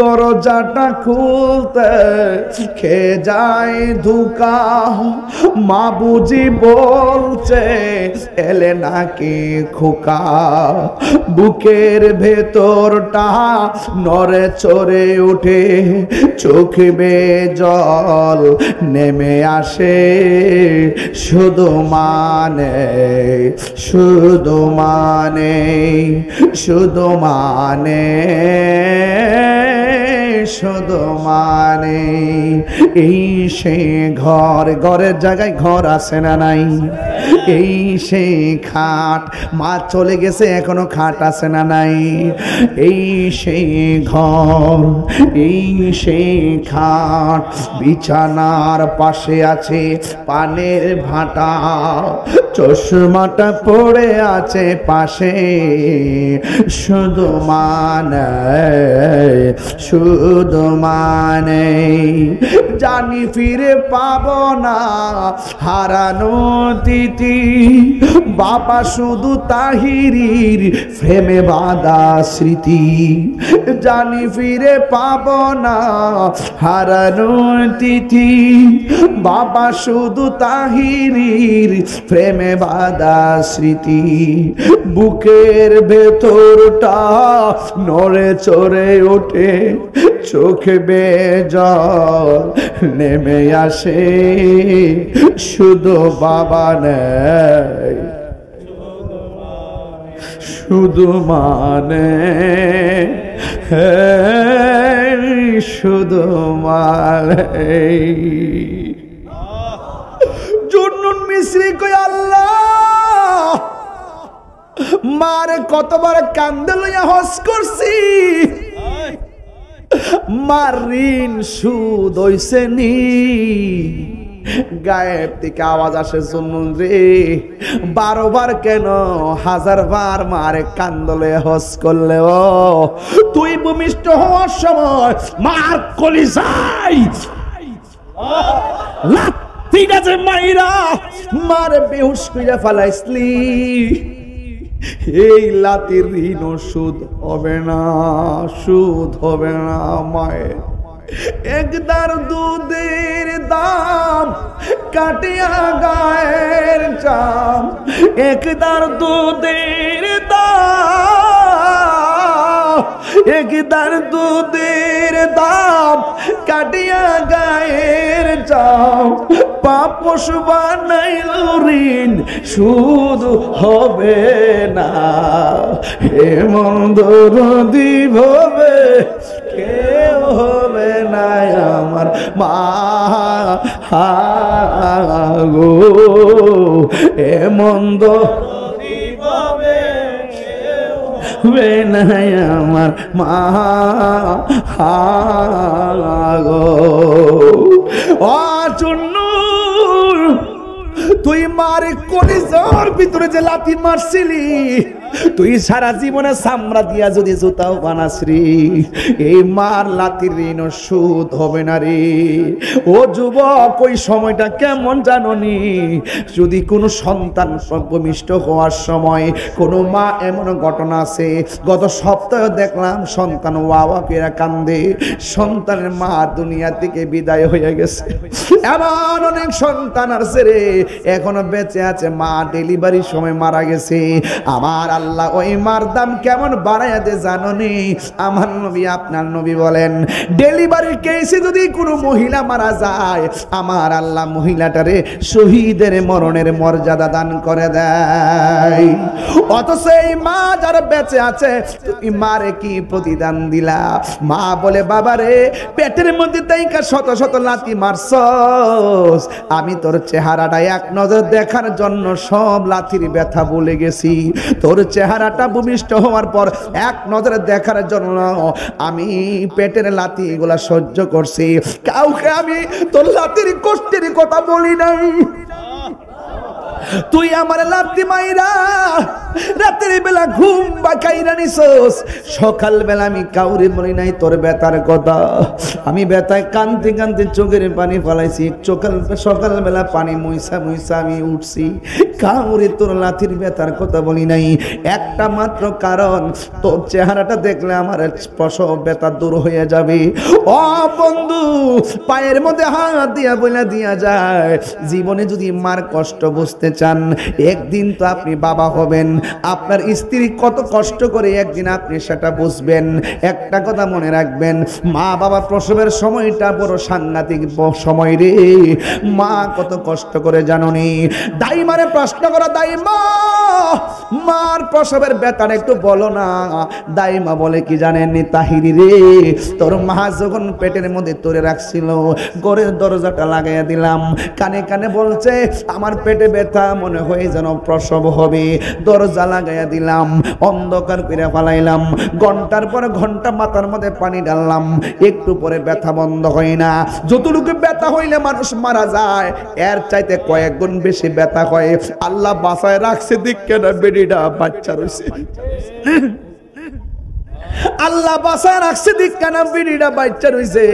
দরজাটা খুলতে খেয়ে যায় ধোঁকা। মা বুঝি বলছে এলে নাকি খোকা। বুকের ভেতরটা নড়ে চড়ে ওঠে, চোখ বেয়ে জল নেমে আসে। শুধু মানে শুধু মানে শুধু মানে শুধু মানে এই সেই ঘর, ঘরের জায়গায় ঘর আছে না নাই? এই সেই খাট, মা চলে গেছে এখনো খাট আছে না নাই? এই সেই ঘর, এই সেই খাট, বিছানার পাশে আছে পানের ভাটা, চশমাটা পড়ে আছে পাশে। শুধু মানে শুধু মানে জানি ফিরে পাবো না হারানো তিথি। বাবা শুধু তাহিরির প্রেমে বাঁধা স্মৃতি। জানি ফিরে পাবো না হারানো তিথি। বাবা শুধু তাহিরির প্রেমে বাঁধা স্মৃতি। বুকের ভেতরটা নড়ে চড়ে ওঠে, চোখে বেয়ে জল নেমে আসে। শুধু বাবা নেই, শুধু মানে শুধু মানে। জুন্নুন মিস্রি কই আল্লাহ মারে কতবার কান্দে লইয়া হজ করছি, মার ঋণ সুদ হইছে নি। গায়েব থেকে আওয়াজ আসে জুন্নুন রে 12 বার কেন 1000 বার মারে কান্দলে হজ করলে ও তুই ভূমিষ্ঠ হওয়ার সময় মার কলিজায় লাথিটা যে মাইরা মারে বেহুশ কইরা ফেলাইছলি। এই লাতির ঋণ সুদ হবে না, সুদ হবে না। মায়ের একদার দুধের দাম কাটিয়া গায়ের চাম। একদার দুধের দাম, একদার দুধের দাম কাটিয়া গায়ের চাম। পাপস বানাইল ঋণ শুধু হবে না। এমন দরদি হবে কেউ হবে না আমার মা গো। এমন দরদি হবে কেউ হবে না আমার মা গো। ও চুন্নু তুই মারে কলিজার ভিতরে যে লাথি মারছিলি, তুই সারা জীবনে চামড়া দিয়া যদি জুতাও বানাসরি, এই মার লাথির ঋণ সুদ হবে না রে। ও যুবক ওই সময়টা কেমন জাননি? যদি কোনো সন্তান ভূমিষ্ঠ হওয়ার সময় কোনো মা, এমন ঘটনা আছে গত সপ্তাহে দেখলাম সন্তান ওয়া পেরা কান্দে, সন্তানের মা দুনিয়া থেকে বিদায় হয়ে গেছে। এমন অনেক সন্তান আছে রে এখনো বেঁচে আছে, মা ডেলিভারির সময় মারা গেছে। আমার আল্লাহ ওই মার দাম কেমন বাড়াইয়া দে জাননি? আমার নবী আপনার নবী বলেন ডেলিভারির কেসে যদি কোনো মহিলা মারা যায়, আমার আল্লাহ মহিলাটারে শহীদের মরণের মর্যাদা দান করে দেয়। অথচ এই মা যারা বেঁচে আছে তুমি মারে কি প্রতিদান দিলা? মা বলে বাবারে পেটের মধ্যে তাইকা শত শত লাথি মারছস, আমি তোর চেহারাটা এক নজর দেখার জন্য সব লাথির ব্যথা ভুলে গেছি। তোর চেহারাটা ভূমিষ্ঠ হওয়ার পর এক নজরে দেখার জন্য আমি পেটের লাথি এগুলা সহ্য করছি। কাউকে আমি তোর লাথির কষ্টের কথা বলি নাই। তুই আমার লাথি মাইরা রাতের বেলা ঘুম বা কাইরা নিছস, সকাল বেলা আমি কাউরে বলি নাই তোর ব্যথার কথা। আমি ব্যথায় কানতে কানতে চোখের পানি ফলাইছি, সকাল বেলা পানি মুইসা মুইসা আমি উঠছি, কাউরে তোর লাথির ব্যথার কথা বলি নাই। একটা মাত্র কারণ, তোর চেহারাটা দেখলে আমার প্রসব ব্যথা দূর হয়ে যাবে। ও বন্ধু, পায়ের মধ্যে হাত দিয়া বইলা দিয়া যায়, জীবনে যদি মার কষ্ট বুঝতে চান, একদিন তো আপনি বাবা হবেন। আপনার স্ত্রী কত কষ্ট করে, একদিন আপনি সেটা বুঝবেন। একটা কথা মনে রাখবেন, মা বাবা প্রসবের সময়টা বড় সাংঘাতিক সময় রে। মা কত কষ্ট করে জানোনি? দাইমারে প্রশ্ন করা, দাইমা মার প্রসবের ব্যথাটা একটু বলো না। দাইমা বলে কি জানেননি তাহিরি রে, তোর মা যখন পেটের মধ্যে তোরে রাখছিল, ঘরের দরজাটা লাগাইয়া দিলাম, কানে কানে বলছে আমার পেটে ব্যথা, মনে হয় যেন প্রসব হবে। দরজা লাগাইয়া দিলাম, অন্ধকার করে ফেলাইলাম, ঘন্টার পর ঘন্টা মাথার মধ্যে পানি ঢাললাম, একটু পরে ব্যথা বন্ধ হয় না। যতটুকু ব্যথা হইলে মানুষ মারা যায়, এর চাইতে কয়েক গুণ বেশি ব্যথা হয়। আল্লাহ বাঁচায় রাখছে, দিক কেন বেডিটা বাচ্চা রয়েছে। আল্লাহ বাঁচায় রাখছে, দিক কেন বিড়িটা বাচ্চা রয়েছে,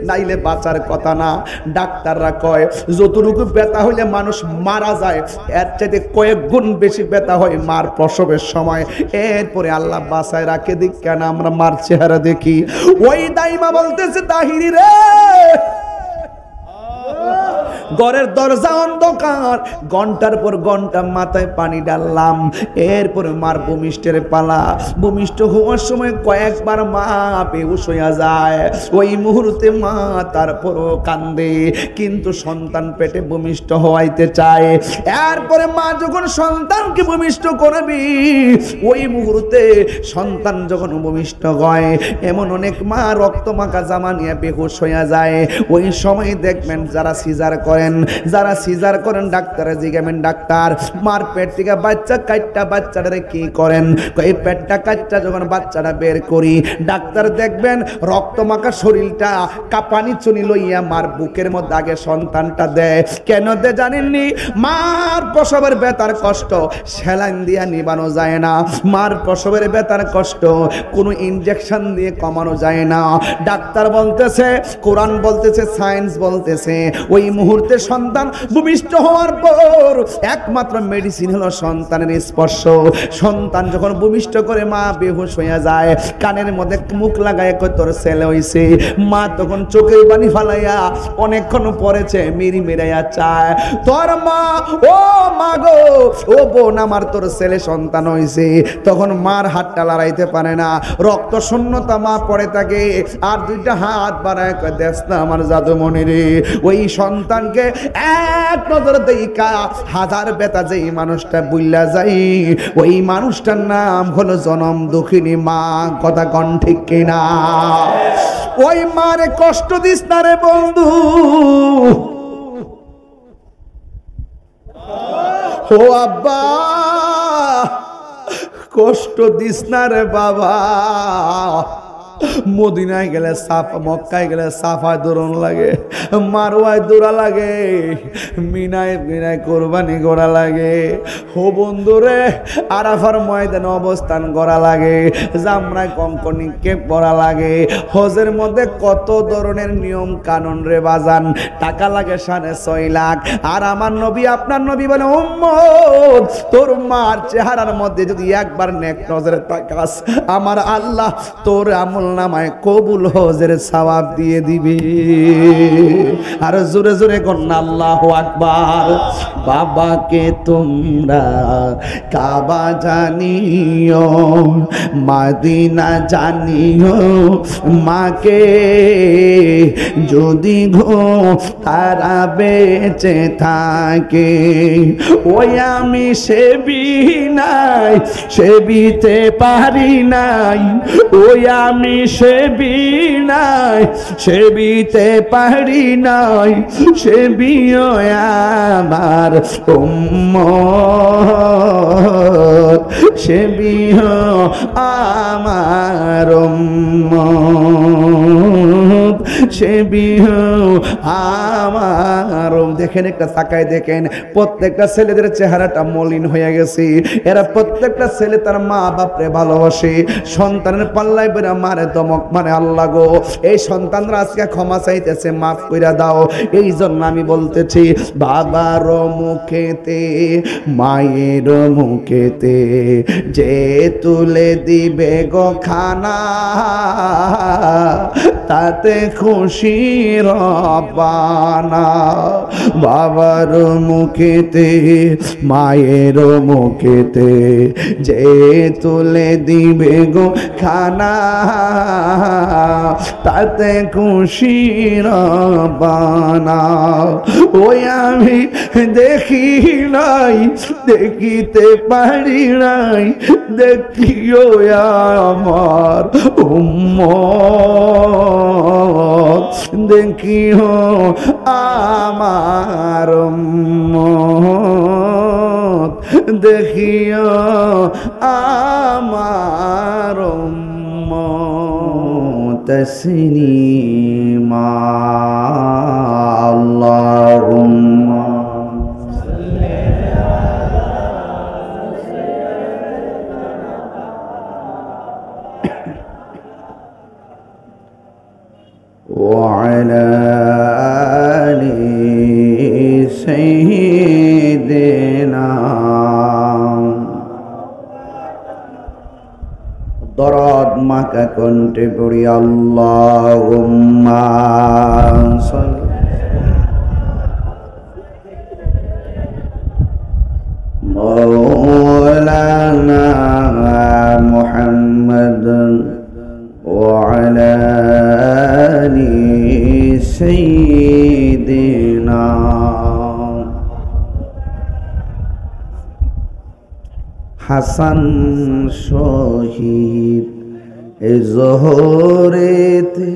নাইলে বাঁচার কথা না। ডাক্তাররা কয় যতটুকু ব্যথা হইলে মানুষ মারা যায়, এর চাইতে কয়েক গুণ বেশি ব্যথা হয় মার প্রসবের সময়। এরপরে আল্লাহ বাঁচায় রাখে, দিক কেন আমরা মার চেহারা দেখি। ওই দাইমা বলতেছে তাহিরি রে, ঘরের দরজা অন্ধকার, ঘন্টার পর ঘন্টা মাথায় পানি ডাললাম, এরপরে মার ভূমিষ্ঠের পালা। ভূমিষ্ঠ হওয়ার সময় কয়েকবার মা বেহুশ হইয়া যায়। ওই মুহূর্তে মা তারপরও কান্দে, কিন্তু সন্তান পেটে ভূমিষ্ঠ হওয়াইতে চায়। এরপরে মা যখন সন্তানকে ভূমিষ্ঠ করবি, ওই মুহূর্তে সন্তান যখন ভূমিষ্ঠ হয়, এমন অনেক মা রক্ত মাখা জামা নিয়ে বেহুশ হইয়া যায়। ওই সময় দেখবেন যারা সিজার করেন ডাক্তারে জিজ্ঞাবেন, ডাক্তার মার পেট থেকে বাচ্চা কাটটা বাচ্চাটারে কি করেন? এই পেটটা কাটটা যখন বাচ্চাটা বের করি, ডাক্তার দেখবেন রক্ত মাখা শরীরটা কাঁপানি চুনি লইয়া মার বুকের মধ্যে আগে সন্তানটা দেয়। কেন দে জানেননি? মার প্রসবের ব্যথার কষ্ট স্যালাইন দিয়া নিবানো যায় না। মার প্রসবের ব্যথার কষ্ট কোনো ইনজেকশন দিয়ে কমানো যায় না। ডাক্তার বলতেছে, কোরআন বলতেছে, সায়েন্স বলতেছে, ওই মুহূর্তে সন্তান ভূমিষ্ঠ হওয়ার পর একমাত্র মেডিসিন হলো সন্তানের স্পর্শ। সন্তান যখন ভূমিষ্ঠ করে মা বেহুশ হইয়া যায়, কানের মধ্যে মুখ লাগায় কই তোর ছেলে হইছে, মা তখন চোখের পানি ফালাইয়া অনেকক্ষণ পরেছে মিরি মিরাইয়া চায়, তোর মা, ও মা গো, ও বোন আমার, তোর ছেলে সন্তান হইছে। তখন মার হাতটা লড়াইতে পারে না, রক্ত শূন্যতা মা পড়ে থাকে, আর দুইটা হাত বাড়ায় কয় দেখ না আমার জাদুমণি রে। ওই সন্তানকে এক নজর দেখা হাজার ব্যথা যেই মানুষটা বুইল্লা যাই, ওই মানুষটার নাম হলো জনম দুঃখিনী মা। কথা কন ঠিক কিনা? ওই মারে কষ্ট দিস না রে বন্ধু। ও আব্বা, কষ্ট দিস না রে বাবা। মদিনায় গেলে সাফা, মক্কায় গেলে সাফায় দৌড়ন লাগে, মারওয়ায় দৌড়া লাগে, মিনায় মিনায় কোরবানি করা লাগে। হো বন্ধুরে, আরাফার ময়দানে অবস্থান করা লাগে, জামরায় কঙ্কর নিক্ষেপ করা লাগে। হজের মধ্যে কত ধরনের নিয়ম কানুন রে বাজান। টাকা লাগে 6.5 লাখ। আর আমার নবী, আপনার নবী বলে, উম্মত তোর মার চেহারার মধ্যে যদি একবার নেক নজরে তাকাস, আমার আল্লাহ তোর আমল নামায় কবুল হজের সওয়াব দিয়ে দিবে। আর জোরে জোরে কন্যা আল্লাহু আকবার। বাবাকে তোমরা কাবা জানিও, মদিনা জানিও, মাকে যদি গো তারা বেঁচে থাকে, ওই আমি সেবি নাই, সেবিতে পারি নাই, ওই আমি সেবি নাই, সেবিতে পারি নাই, সেবিও আমার উম্মত, সেবিও আমার উম্মত। সে বিহু আমার। দেখেন একটা তাকায় দেখেন, প্রত্যেকটা ছেলেদের চেহারাটা মলিন হয়ে গেছে। এরা প্রত্যেকটা ছেলে তার মা বাপরে ভালোবাসে, সন্তানের পাল্লায় বেরা মারে দমক মানে আল্লাহ গো, এই সন্তানরা আজকে ক্ষমা চাইতেছে, মাফ কইরা দাও। এই জন্য আমি বলতেছি, বাবার মুখেতে মায়ের মুখেতে যে তুলে দিবে গো খানা, তাতে খুশি রব্বানা। বাবার মুখেতে মায়ের মুখেতে যে তুলে দিবে গো খানা, তাতে খুশি রব্বানা। ওই আমি দেখি নাই, দেখিতে পারি নাই, দেখিও আমার উম্মত, দেখিও আমার উম্মত, দেখিও আমার উম্মত। তসলিমা আল্লাহুম্মা وعلى آل سيدنا দরদ মাকা কণ্ঠে পড়ি আল্লাহুম্মা মাওলানা মুহাম্মদ وعلى آل سيدنا হাসান শহীদ জোহরেতে,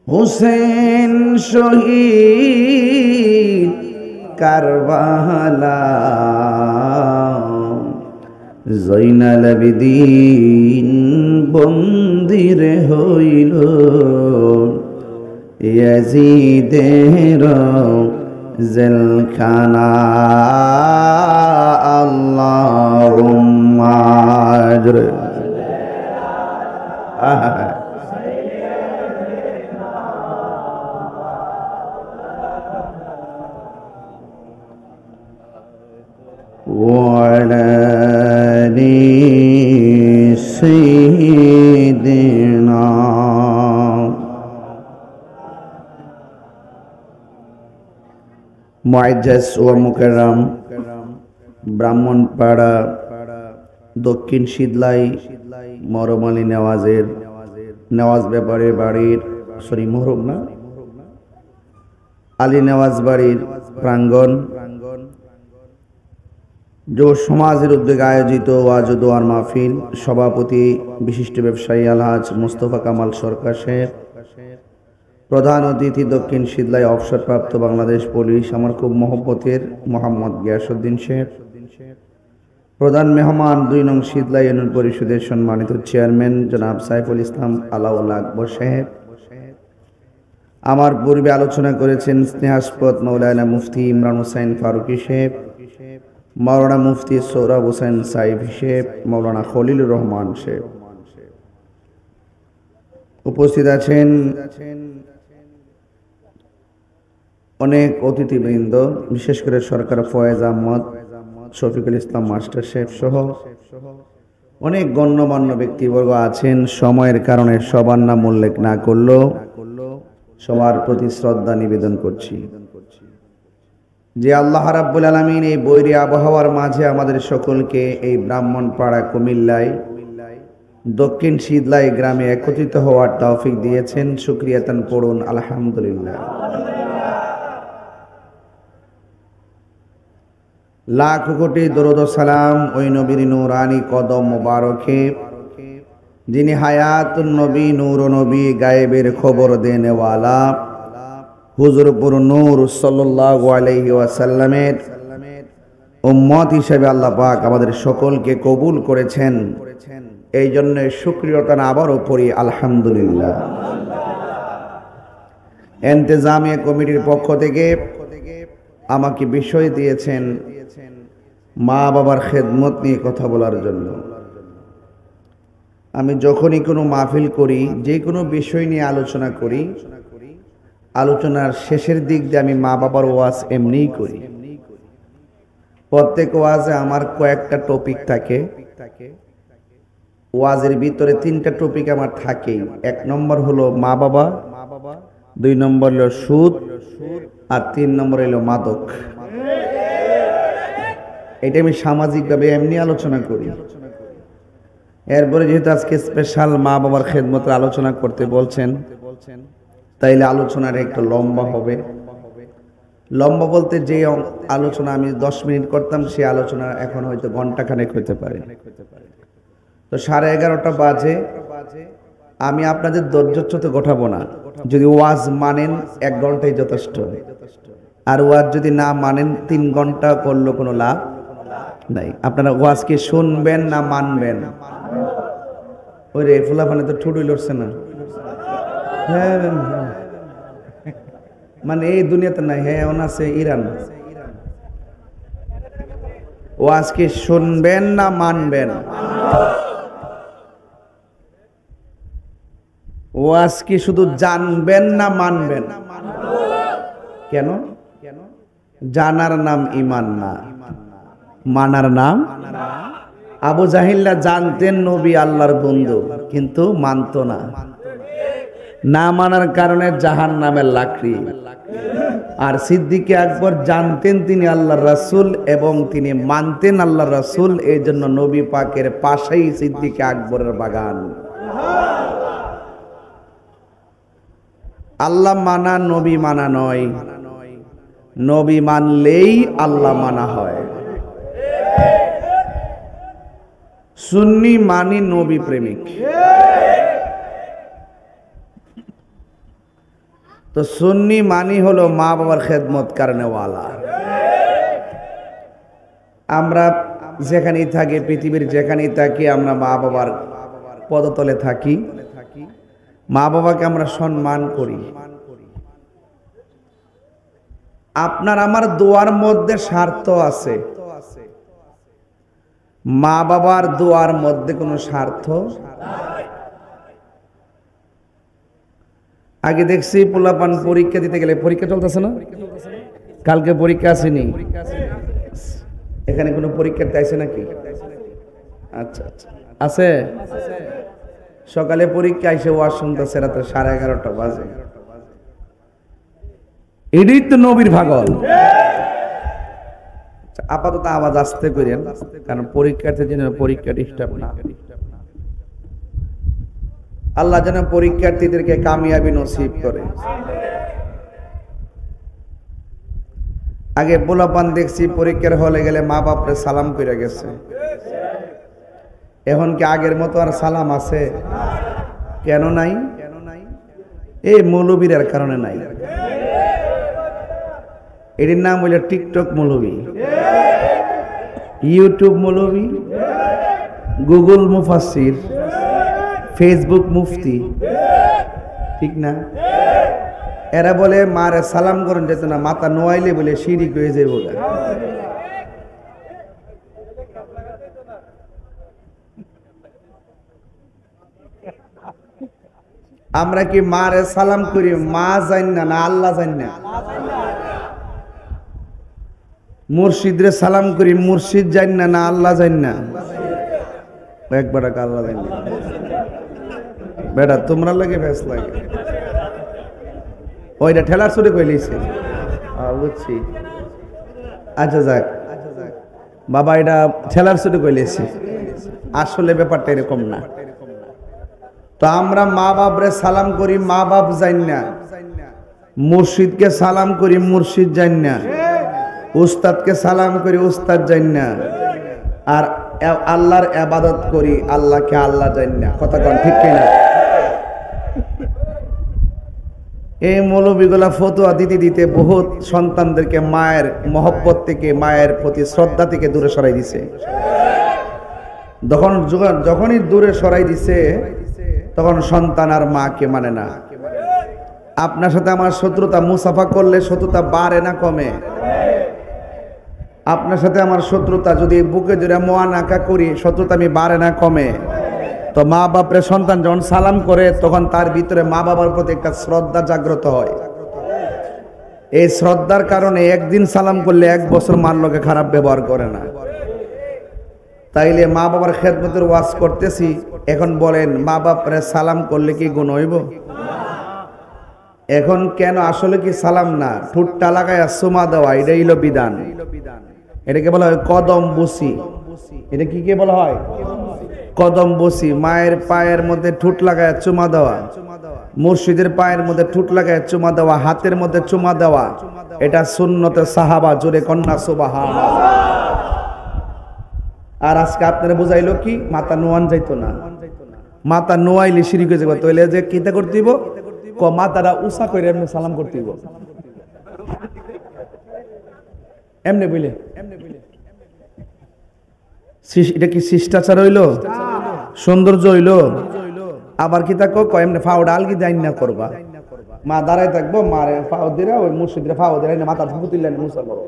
হুসেন শহীদ কারবালা, জৈনাল আবেদিন বন্দিরে হইল ইয়াজিদের জেলখানা। আল্লাহুম্মা وعلى آل سيدنا মুআজ্জাজ ও মুকাররম ব্রাহ্মণপাড়া দক্ষিণ শীতলাই মরমালী নেওয়াজের নেওয়াজ ব্যাপারের বাড়ির মহরম না আলী নেওয়াজ বাড়ির প্রাঙ্গণ যুব সমাজের উদ্যোগে আয়োজিত ওয়াজ ও দোয়ার মাহফিল, সভাপতি বিশিষ্ট ব্যবসায়ী আলহাজ মোস্তফা কামাল সরকার সাহেব, প্রধান অতিথি দক্ষিণ শীতলাই অবসরপ্রাপ্ত বাংলাদেশ পুলিশ আমার খুব মহব্বতের মোহাম্মদ গিয়াসউদ্দিন সাহেব, প্রধান মেহমান ২ নং শীতলাই ইউনিয়ন পরিষদের সম্মানিত চেয়ারম্যান জনাব সাইফুল ইসলাম আলাউল্লাহ আকবর সাহেব, আমার পূর্বে আলোচনা করেছেন স্নেহাস্পদ মৌলানা মুফতি ইমরান হোসেন ফারুকী সাহেব, মৌলানা মুফতি সৌরভ হোসেন সাইফ সাহেব, মৌলানা খলিলুর রহমান সাহেব, উপস্থিত আছেন অনেক অতিথিবৃন্দ, বিশেষ করে সরকার ফয়েজ আহমদ, শফিকুল ইসলাম মাস্টার সাহেব সহ অনেক গণ্যমান্য ব্যক্তিবর্গ আছেন। সময়ের কারণে সবার নাম উল্লেখ না করলেও সবার প্রতি শ্রদ্ধা নিবেদন করছি। যে আল্লাহ রাব্বুল আলামিন এই বৈরী আবহাওয়ার মাঝে আমাদের সকলকে এই ব্রাহ্মণপাড়া কুমিল্লায় দক্ষিণ শীতলাই গ্রামে একত্রিত হওয়ার তৌফিক দিয়েছেন, শুকরিয়াতান পড়ুন আলহামদুলিল্লাহ। লাখ কোটি দরুদ ও সালাম ওই নবীর নূরানি কদম মোবারকে, যিনি হায়াতুন নবী, নূর নবী, গায়েবের খবর দেনেওয়ালা হুজুরপুর নূর সাল্লাল্লাহু আলাইহি ওয়াসাল্লামের উম্মত হিসেবে আল্লাহ পাক আমাদের সকলকে কবুল করেছেন। এই জন্য শুকরিয়াতান আবারও পড়ি আলহামদুলিল্লাহ। ইন্তেজামিয়া কমিটির পক্ষ থেকে আমাকে বিষয় দিয়েছেন মা বাবার খেদমত নিয়ে কথা বলার জন্য। আমি যখনই কোনো মাহফিল করি, যে কোনো বিষয় নিয়ে আলোচনা করি, আলোচনার শেষের দিক দিয়ে আমি মা বাবার ওয়াজ এমনিই করি। প্রত্যেক ওয়াজে আমার কয়েকটা টপিক থাকে। ওয়াজের ভিতরে 3টা টপিক আমার থাকেই। 1 নম্বর হলো মা বাবা, 2 নম্বর হলো সুদ, আর 3 নম্বর হলো মাদক। এটা আমি সামাজিকভাবে এমনি আলোচনা করি। এরপরে যেহেতু আজকে স্পেশাল মা বাবার খেদমতের আলোচনা করতে বলছেন, তাইলে আলোচনাটা একটু লম্বা হবে। লম্বা বলতে যে আলোচনা আমি 10 মিনিট করতাম, সেই আলোচনা এখন হয়তো ঘন্টাখানেক হতে পারে। তো 11:30 বাজে। আমি আপনাদের ধৈর্যচ্যুত ঘটাবো না। যদি ওয়াজ মানেন 1 ঘন্টাই যথেষ্ট, আর ওয়াজ যদি না মানেন 3 ঘন্টা করলে কোনো লাভ নাই। আপনারা ওয়াজকে শুনবেন না মানবেন? ওই রে ফুলাফানে তো ঠুটুই লড়ছে না। হ্যাঁ, মানে এই দুনিয়াতে নাই। হ্যাঁ, ওন আছে ইরান। ওয়াজকে শুনবেন না মানবেন? ওয়াজ কি শুধু জানবেন না মানবেন? কেন? জানার নাম ঈমান না, মানার নাম। আবু জাহিল্লা জানতেন নবী আল্লাহর বন্ধু, কিন্তু মানত না। না মানার কারণে জাহান্নামের লাকড়ি। আর সিদ্দিকে আকবর জানতেন তিনি আল্লাহর রাসূল এবং তিনি মানতেন আল্লাহর রাসূল। এই জন্য নবী পাকের পাশেই সিদ্দিকে আকবরের বাগান। আল্লাহ মানা নবী মানা নয়, নবী মানলেই আল্লাহ মানা হয়। সুন্নি মানি নবী প্রেমিক। তো সুন্নি মানি হলো মা বাবার খেদমত কারণেওয়ালা। আমরা যেখানেই থাকি, পৃথিবীর যেখানেই থাকি, আমরা মা বাবার পদতলে থাকি। মা বাবাকে আমরা সম্মান করি। আপনার আমার দোয়ার মধ্যে স্বার্থ আছে, মা বাবার দোয়ার মধ্যে কোনো স্বার্থ। আগে দেখছি পোলাপান পরীক্ষা দিতে গেলে, পরীক্ষা চলতেছে না, কালকে পরীক্ষা আসেনি, এখানে কোনো পরীক্ষা আছে নাকি? আচ্ছা আচ্ছা, আছে। সকালে পরীক্ষা এসে ওয়াজ শুনতেছে রাতে 11:30 বাজে। এটাই তো নবীর ভাগল। আপাতত আওয়াজ আসতে করেন, কারণ পরীক্ষার্থীর জন্য পরীক্ষা ডিস্টার্ব না। আল্লাহ যেন পরীক্ষার্থীদেরকে কামিয়াবি নসিব করে। আগে পোলাপান দেখছি পরীক্ষার হলে গেলে মা বাপরে সালাম করে গেছে। এখন কি আগের মতো আর সালাম আছে? কেন নাই? এই মৌলবীর কারণে নাই। এটির নাম হইল টিকটক মৌলবী, ইউটিউব মৌলবী, গুগল মুফাসসির, ফেসবুক মুফতি, ঠিক না? এরা বলে মারে সালাম করেন যেত না, মাথা নোয়াইলে বলে শিরিক হয়ে যাবে। আমরা কি মারে সালাম করি মা জান না, না আল্লাহ জান না? মুর্শিদরে সালাম করি মুর্শিদ জান না, না আল্লাহ জান না? একবার আল্লাহ জান না। বেটা তোমরা লাগে ভেস লাগে। ওইটা ঠেলার ছুটে কইলিছে, বুঝছি। আচ্ছা যাক বাবা, এটা ঠেলার ছুটে কইলিছে, আসলে ব্যাপারটা এরকম না। তো আমরা মা বাপরে সালাম করি মা বাপ জান না, মুর্শিদকে সালাম করি মুর্শিদ জান না, উস্তাদকে সালাম করি উস্তাদ জান না, আর আল্লাহর ইবাদত করি আল্লাহকে আল্লাহ জান না। কথা কোন ঠিক কিনা? এই মৌলবীগুলা ফতোয়া দিতে দিতে বহুত সন্তানদেরকে মায়ের মহব্বত থেকে, মায়ের প্রতি শ্রদ্ধা থেকে দূরে সরাই দিছে। যখনই দূরে সরাই দিছে, তখন সন্তান আর মাকে মানে না। আপনার সাথে আমার শত্রুতা মুসাফা করলে শত্রুতা বাড়ে না কমে? আপনার সাথে আমার শত্রুতা যদি বুকে জুড়ে মোয়ানাকা করি শত্রুতা আমি বাড়ে না কমে? তো মা বাপরে সন্তান যখন সালাম করে তখন তার ভিতরে মা বাবার প্রতি একটা শ্রদ্ধা জাগ্রত হয়। এই শ্রদ্ধার কারণে একদিন সালাম করলে 1 বছর মার লোকে খারাপ ব্যবহার করে না। তাইলে মা বাবার খেদমতের ওয়াজ করতেছি, এখন বলেন মা বাপরে সালাম করলে কি গুণ হইব? এখন কেন আসলে কি সালাম না, ঠুটটা লাগায় চুমা দেওয়া, এটা হইল বিধান। এটাকে বলা হয় কদম বুসি। এটা কি কে বলা হয়? কদম বুসি। মায়ের পায়ের মধ্যে ঠুট লাগায় চুমা দেওয়া, মুর্শিদের পায়ের মধ্যে ঠুট লাগায় চুমা দেওয়া, হাতের মধ্যে চুমা দেওয়া, এটা সুন্নতে সাহাবা। জোরে কন্যা সুবহানাল্লাহ। আর আজকে আপনারা বুঝাইলো কি মাথা নোয়ান যাইতো না, মাথা নোয়াইলে শিরিক হয়ে যাবে। তাইলে যে কিতা করতে দিব, ক মাথাটা উঁচা করে এমনি সালাম করতে দিব, এমনি বলে। এটা কি শিষ্টাচার হইলো? সৌন্দর্য হইলো? আবার কি তাকে এমনি ফাউডা আলগি দাইন না করবা, মা দাঁড়াই থাকবো, মারে ফাও দিরা ওই মুর্শিদরে ফাও দিরা মাথা ফুটিলেন মুসা করো।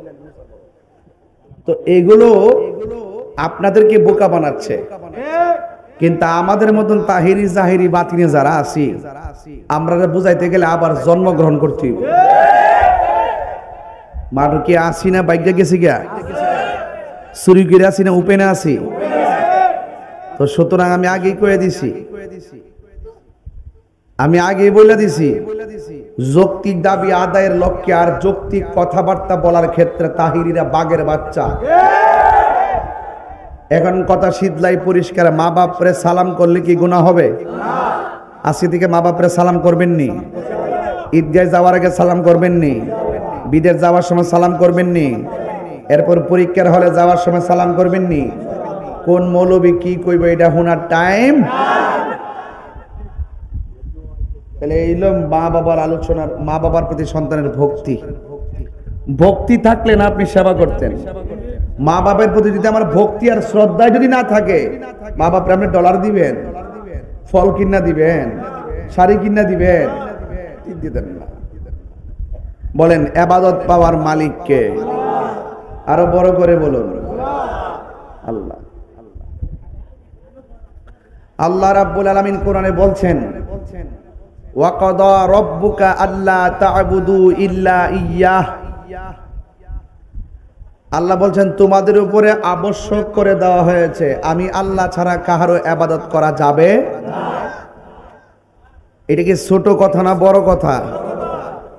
তো এগুলো আপনাদেরকে বোকা বানাচ্ছে। কিন্তু আমাদের মতন তাহিরি জাহিরি বাতিনে যারা আছি, আমরা বুঝাইতে গেলে আবার জন্মগ্রহণ করতে হবে। মাঠু কি আসি না বাইক গেছি গা, চুরি করে আসি না উপেনে আছি? তো সুতরাং আমি আগেই কয়ে দিছি, আমি আগেই বলে দিছি, যৌক্তিক দাবি আদায়ের লক্ষ্যে আর যৌক্তিক কথাবার্তা বলার ক্ষেত্রে তাহিরিরা বাঘের বাচ্চা। এখন কথা শীতলাই পরিষ্কার, মা বাপরে সালাম করলে কি গুনাহ হবে? আজকে থেকে মা বাপরে সালাম করবেন নি, ঈদগায় যাওয়ার আগে সালাম করবেন নি, বিদেশ যাওয়ার সময় সালাম করবেন নি, এরপর পরীক্ষার হলে যাওয়ার সময় সালাম করবেন নি। কোন মৌলবী কি কইব এটা শোনার টাইম। তাহলে এইলো মা বাবার আলোচনার, মা বাবার প্রতি সন্তানের ভক্তি। ভক্তি থাকলে না আপনি সেবা করতেন। মা বাবার প্রতি যদি আমার ভক্তি আর শ্রদ্ধা যদি না থাকে, মা বাপরে আপনি ডলার দিবেন, ফল কিনা দিবেন, শাড়ি কিনা দিবেন? দিতেন না। বলেন ইবাদত পাওয়ার মালিক কে? আরো বড় করে বলুন আল্লাহ। আল্লাহ রাব্বুল আলামিন কোরআনে বলছেন, ওয়া কাদা রাব্বুকা আল্লা তা'বুদু ইল্লা ইয়্যাহ। আল্লাহ বলছেন তোমাদের উপরে আবশ্যক করে দেওয়া হয়েছে আমি আল্লাহ ছাড়া কাহারও ইবাদত করা যাবে না। এটা কি ছোট কথা না বড় কথা?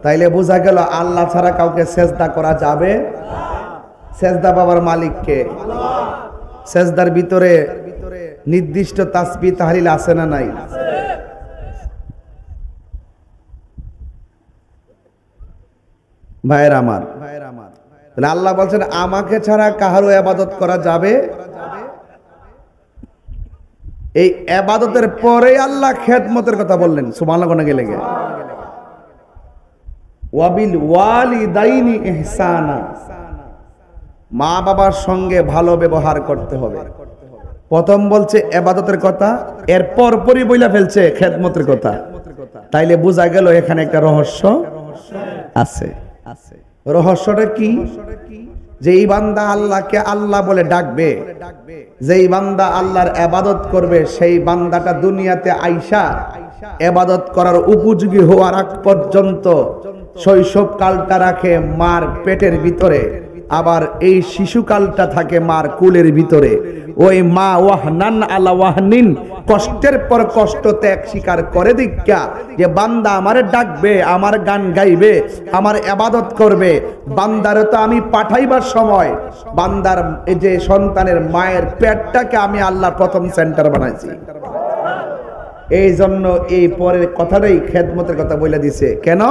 তাইলে বোঝা গেল আল্লাহ ছাড়া কাউকে সেজদা করা যাবে না। সেজদা পাওয়ার মালিক কে? সেজদার ভিতরে নির্দিষ্ট তাসবিহ তাহলিল আছে না নাই? ভাইয়ের আমার, তাহলে আল্লাহ বলছেন আমাকে ছাড়া কাহারও ইবাদত করা যাবে। এই ইবাদতের পরে আল্লাহ খেদমতের কথা বললেন। সুবহানাল্লাহ কোন গেলে গে ওয়াবিল ওয়ালিদাইনি ইহসানা, মা বাবার সঙ্গে ভালো ব্যবহার করতে হবে। প্রথম বলছে ইবাদতের কথা, এরপর পরই বইলা ফেলছে খেদমতের কথা। তাইলে বোঝা গেল এখানে একটা রহস্য আছে। রহস্যটা কি? যেই বান্দা আল্লাহকে আল্লাহ বলে ডাকবে, যেই বান্দা আল্লাহর ইবাদত করবে, সেই বান্দাটা দুনিয়াতে আইসা ইবাদত করার উপযোগী হওয়ার আগ পর্যন্ত শৈশবকালটা রাখে মার পেটের ভিতরে, আবার এই শিশুকালটা থাকে মার কুলের ভিতরে। ওই মা ওয়াহনান আলা ওয়াহনিন, কষ্টের পর কষ্ট ত্যাগ স্বীকার করে দীক্ষা যে বান্দা আমারে ডাকবে, আমার গান গাইবে, আমার ইবাদত করবে। বান্দারে তো আমি পাঠাইবার সময় বান্দার এই যে সন্তানের মায়ের পেটটাকে আমি আল্লাহ প্রথম সেন্টার বানাইছি। এই জন্য এই পরের কথাটাই খেদমতের কথা বলে দিছে। কেন?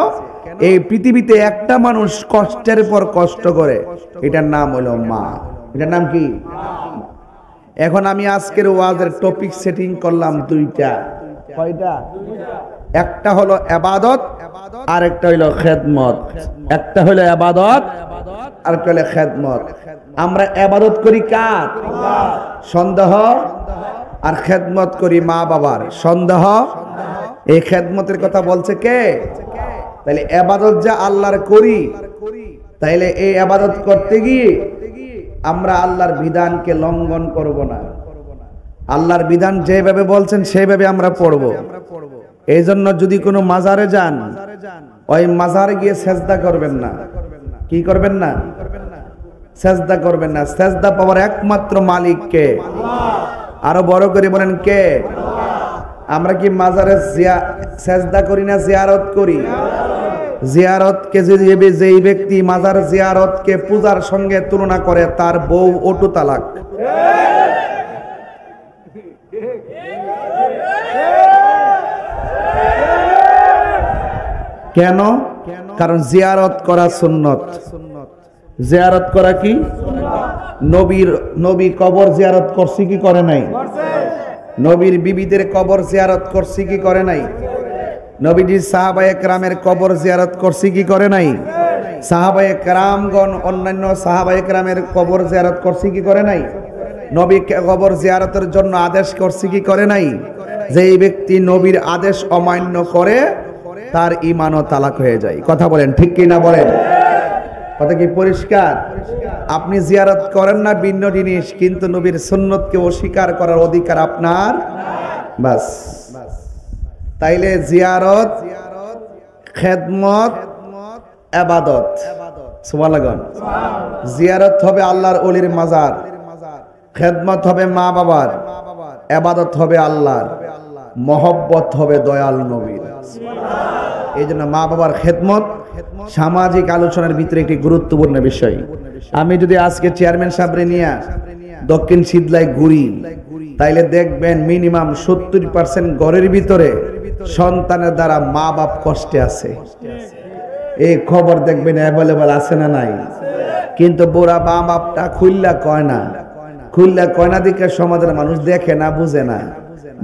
এই পৃথিবীতে একটা মানুষ কষ্টের পর কষ্ট করে, এটার নাম হলো মা। এটার নাম কি? এখন আমি আজকের ওয়াজের টপিক সেটিং করলাম দুইটা। কয়টা? একটা হলো ইবাদত, আর একটা হলো খেদমত। একটা হলো ইবাদত, আর একটা হলো খেদমত। আমরা ইবাদত করি কার? সন্দেহ। আর খেদমত করি মা বাবার। সন্দেহ। এই খেদমতের কথা বলছে কে? তাইলে ইবাদত যা আল্লাহর করি, তাইলে এই ইবাদত করতে গিয়ে আমরা আল্লাহর বিধানকে লঙ্ঘন করব না। আল্লাহর বিধান যেভাবে বলছেন সেভাবে আমরা পড়ব। এই জন্য যদি কোনো মাজারে যান, ওই মাজারে গিয়ে সেজদা করবেন না। কি করবেন না? সেজদা করবেন না। সেজদা পাওয়ার একমাত্র মালিক কে? আরো বড় করে বলেন কে? আমরা কি মাজারে সেজদা করি না জিয়ারত করি? জিয়ারতকে যদি যেই ব্যক্তি মাজার জিয়ারতকে পূজার সঙ্গে তুলনা করে, তার বউ অটু তালাক। কেন? কারণ জিয়ারত করা সুন্নত। জিয়ারত করা কি? নবী কবর জিয়ারত করছি কি করে নাই? নবীর বিবিদের কবর জিয়ারত করছি কি করে নাই? নবীজি সাহাবায়ে কেরামের কবর জিয়ারত করছি কি করে নাই? সাহাবায়ে কেরামগণ অন্যান্য সাহাবায়ে কেরামের কবর জিয়ারত করছি কি করে নাই? নবী কবর জিয়ারতের জন্য আদেশ করছি কি করে নাই? যেই ব্যক্তি নবীর আদেশ অমান্য করে, তার ঈমানও তালাক হয়ে যায়। কথা বলেন ঠিক কি না বলেন? কথা কি পরিষ্কার? আপনি জিয়ারত করেন না ভিন্ন জিনিস, কিন্তু নবীর সুন্নতকে অস্বীকার করার অধিকার আপনার। বাস। তাইলে জিয়ারত, খেদমত, ইবাদত। সুবহানাল্লাহ। জিয়ারত হবে আল্লাহর ওলির মাজার, খেদমত হবে মা বাবার, ইবাদত হবে আল্লাহর, মহব্বত হবে দয়াল নবীর। এই জন্য মা বাবার খেদমত সামাজিক আলোচনার ভিতরে একটি গুরুত্বপূর্ণ বিষয়। আমি যদি আজকে চেয়ারম্যান সাহেবরে নিয়ে দক্ষিণ শীতলায় ঘুরি, তাইলে দেখবেন মিনিমাম 70% ঘরের ভিতরে সন্তানের দ্বারা মা বাপ কষ্টে আছে। এই খবর দেখবেন অ্যাভেলেবল আছে না নাই? কিন্তু বুড়া মা বাপটা খুললা কয় না দিকে সমাজের মানুষ দেখে না, বুঝে না।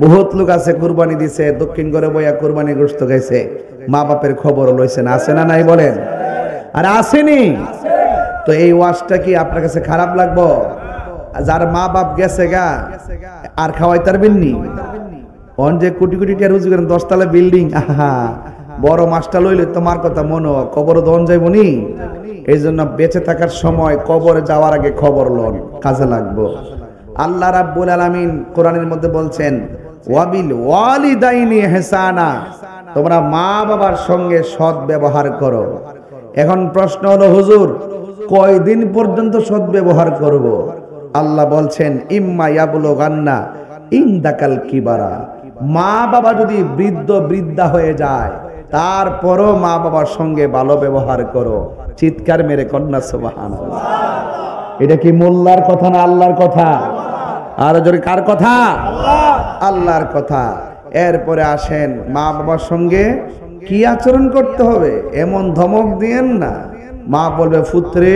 বহুত লোক আছে কুরবানি দিছে, দক্ষিণ ঘরে বইয়া কুরবানি গোশত খাইছে, মা বাপের খবর লইছে না। আছে না নাই বলেন? আর আসেনি তো এই ওয়াজটা কি আপনার কাছে খারাপ লাগবো? যার মা বাপ গেছে গা আর খাওয়াই তারবেন নি? অন যে কোটি কোটি টাকা রুজি করেন, 10 তলা বিল্ডিং, আহা বড় মাছটা লইলে তোমার কথা মনে কবর দন যাইবনি। এই জন্য বেঁচে থাকার সময় কবরে যাওয়ার আগে খবর লন, কাজে লাগবো। আল্লাহ রাব্বুল আলামিন কোরআনের মধ্যে বলছেন, ওয়াবিল ওয়ালিদাইনি ইহসানা, তোমরা মা বাবার সঙ্গে সৎ ব্যবহার করো। এখন প্রশ্ন হলো, হুজুর কয়দিন পর্যন্ত সৎ ব্যবহার করব? আল্লাহ বলছেন, ইম্মা ইয়াবলুগান্না ইনদাকাল কিবারা, মা বাবা যদি বৃদ্ধা হয়ে যায়, তারপরও মা বাবার সঙ্গে ভালো ব্যবহার করো। চিৎকার মেরে কন্যা সুবহানাল্লাহ। এটা কি মোল্লার কথা না আল্লাহর কথা? আর জোরে কার কথা? আল্লাহর কথা। এরপরে আসেন মা বাবার সঙ্গে কি আচরণ করতে হবে, এমন ধমক দিয়েন না। মা বলবে, পুত্রে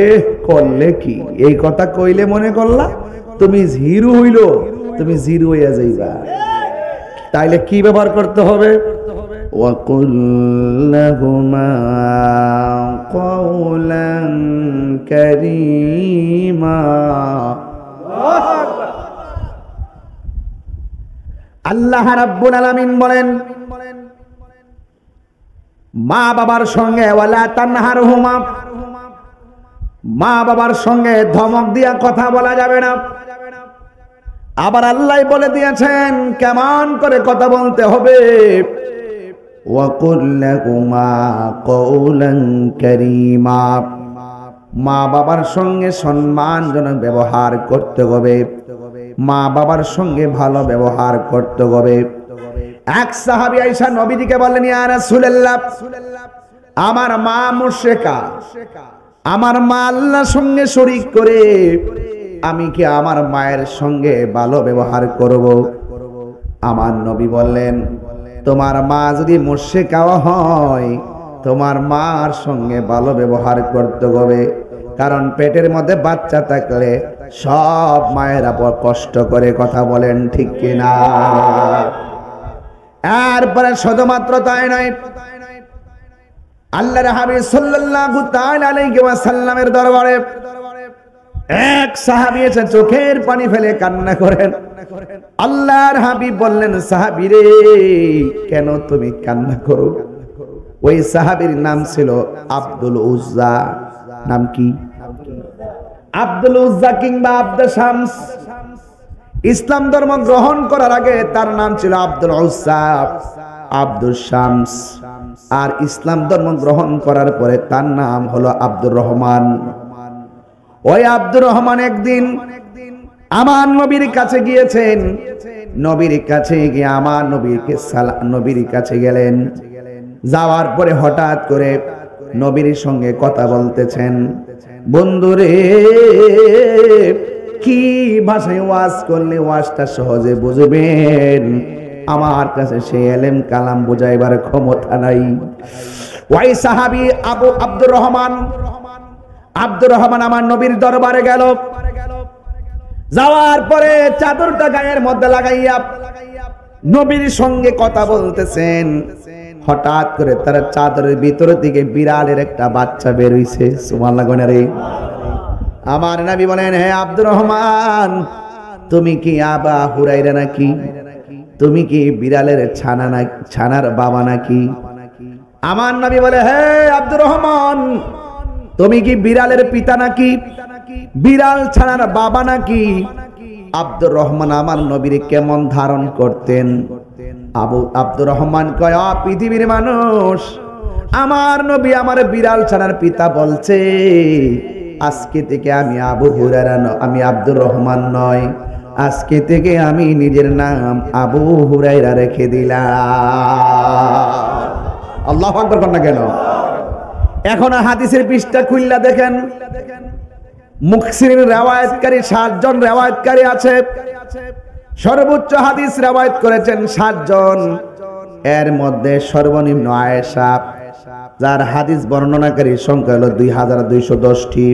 করলে কি? এই কথা কইলে মনে করলা তুমি হিরো হইল, তুমি জিরো হইয়া যাইবা। তাইলে কি ব্যবহার করতে হবে? ওয়াকুল লাহুমা কওলান কারীমা। আল্লাহ রাব্বুল আলামিন বলেন, মা বাবার সঙ্গে ওয়ালা তানহারহুমা, মা বাবার সঙ্গে ধমক দিয়া কথা বলা যাবে না। আবার আল্লাহ বলে দিয়েছেন কেমন করে কথা বলতে হবে। ওয়াকুল লাহুমা কওলান কারীমা, মা বাবার সঙ্গে সম্মানজনক ব্যবহার করতে হবে, মা বাবার সঙ্গে ভালো ব্যবহার করতে হবে। এক সাহাবী আয়েশা নবীজিকে বললেন, ইয়া রাসূলুল্লাহ, আমার মা মুশরিকা, আমার মা আল্লাহর সঙ্গে শরীক করে, আমি কি আমার মায়ের সঙ্গে ভালো ব্যবহার করব? আমার নবী বললেন, তোমার মা যদি মুশরিকা হয়, তোমার মার সঙ্গে ভালো ব্যবহার করতে হবে। কারণ পেটের মধ্যে বাচ্চা থাকলে সব মায়েরা বড় কষ্ট করে। কথা বলেন ঠিক কিনা? এরপরে শুধুমাত্র তাই নয়, আল্লাহর হাবিব সাল্লাল্লাহু তাআলা আলাইহি ওয়াসাল্লামের দরবারে এক সাহাবী এসে চোখের পানি ফেলে কান্না করেন। আল্লাহর হাবিব বললেন, সাহাবী রে, কেন তুমি কান্না করো? ওই সাহাবীর নাম ছিল আব্দুল উজ্জা। নাম কি? আব্দুল উজ্জা কিংবা আব্দুল শামস। ইসলাম ধর্ম গ্রহণ করার আগে তার নাম ছিল আব্দুল উজ্জা, আব্দুল শামস। আর ইসলাম ধর্ম গ্রহণ করার পরে তার নাম হলো আব্দুর রহমান। ওই আব্দুর রহমান একদিন আমার নবীর কাছে গিয়েছেন। নবীর কাছে গিয়ে আমার নবীর কাছে গেলেন। যাওয়ার পরে হঠাৎ করে নবীর সঙ্গে কথা বলতেছেন। বন্ধুরে, কি ভাষায় ওয়াজ করলে ওয়াজটা সহজে বুঝবেন? আমার কাছে সে এলেম কালাম বুঝাইবার ক্ষমতা নাই। ওই সাহাবী আব্দুর রহমান আমার নবীর দরবারে গেল। যাওয়ার পরে চাদরটা গায়ের মধ্যে লাগাইয়া নবীর সঙ্গে কথা বলতেছেন। হঠাৎ করে তার চাদরের ভিতর থেকে বিড়ালের একটা বাচ্চা বের হইছে। সুবহানাল্লাহ রে। আমার নবী বলেন, হে আব্দুর রহমান, তুমি কি আবা হুরাইরা নাকি? তুমি কি বিড়ালের ছানার বাবা নাকি? আমার নবী বলে, হে আব্দুর রহমান, তুমি কি বিড়ালের পিতা নাকি? বিড়াল ছানার বাবা নাকি? আব্দুর রহমান আমার নবীর কেমন ধারণ করতেন? আব্দুর রহমান কয়, পৃথিবীর মানুষ, আমার নবী আমার বিড়াল ছানার পিতা বলছে। আজকে থেকে আমি আবু হুরায়রা আমি আব্দুর রহমান নয়, আজকে থেকে আমি নিজের নাম আবু হুরায়রা রেখে দিলাম। আল্লাহু আকবার বলেন না কেন? এখন হাদিসের পৃষ্ঠা খুললা দেখেন, মুখসিরিন রিওয়ায়াতকারী 7 জন রিওয়ায়াতকারী আছে। সর্বোচ্চ হাদিস রিওয়ায়াত করেছেন 7 জন। এর মধ্যে সর্বনিম্ন আয়েশা, যার হাদিস বর্ণনাকারী সংখ্যা হলো 2210টি।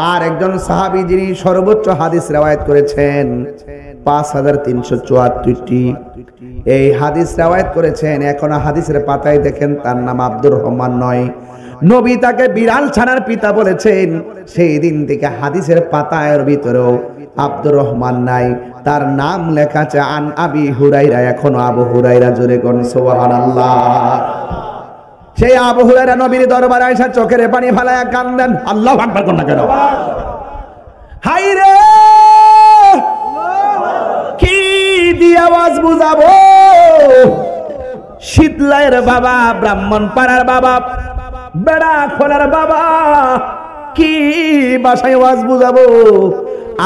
আর একজন সাহাবী যিনি সর্বোচ্চ হাদিস রিওয়ায়াত করেছেন 5374টি। এই হাদিস রিওয়ায়াত করেছেন। এখন হাদিসের পাতায় দেখেন তার নাম আব্দুর রহমান নয়, নবী তাকে বিড়াল ছানার পিতা বলেছেন। সেই দিন থেকে হাদিসের পাতার ভিতরেও আব্দুর রহমান নাই, তার নাম লেখা আছে আন আবি হুরাইরা। এখনো আবু হুরাইরা, জোরে কোন সুবহানাল্লাহ। সেই আবু হুরায়রা নবীর দরবারে আয়েশা চোখের পানি ফেলায়া কান্দেন। আল্লাহু আকবার কোন না কেন? হাই রে, কি দিয়ে আওয়াজ বুঝাবো? শীতলাইয়ের বাবা, ব্রাহ্মণ পাড়ার বাবা, বেড়া খোলার বাবা, কি ভাষায় আওয়াজ বুঝাবো?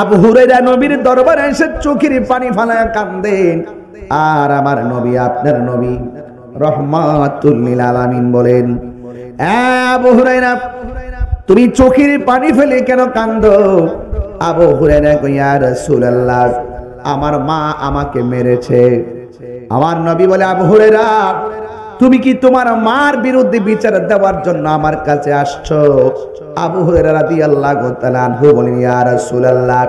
আবু হুরায়রা নবীর দরবারে এসে চোখের পানি ফেলায়া কান্দেন। আর আমার নবী, আপনার নবী রহমাতুল লিল আলামিন বলেন, আবু হুরায়রা, তুমি চোখের পানি ফেলে কেন কাঁদো? আবু হুরায়রা কয়, ইয়া রাসূলুল্লাহ, আমার মা আমাকে মেরেছে। আমার নবী বলে, আবু হুরায়রা, তুমি কি তোমার মার বিরুদ্ধে বিচার দেওয়ার জন্য আমার কাছে আসছো? আবু হুরায়রা রাদিয়াল্লাহু তাআলা আনহু বলেন, ইয়া রাসূলুল্লাহ,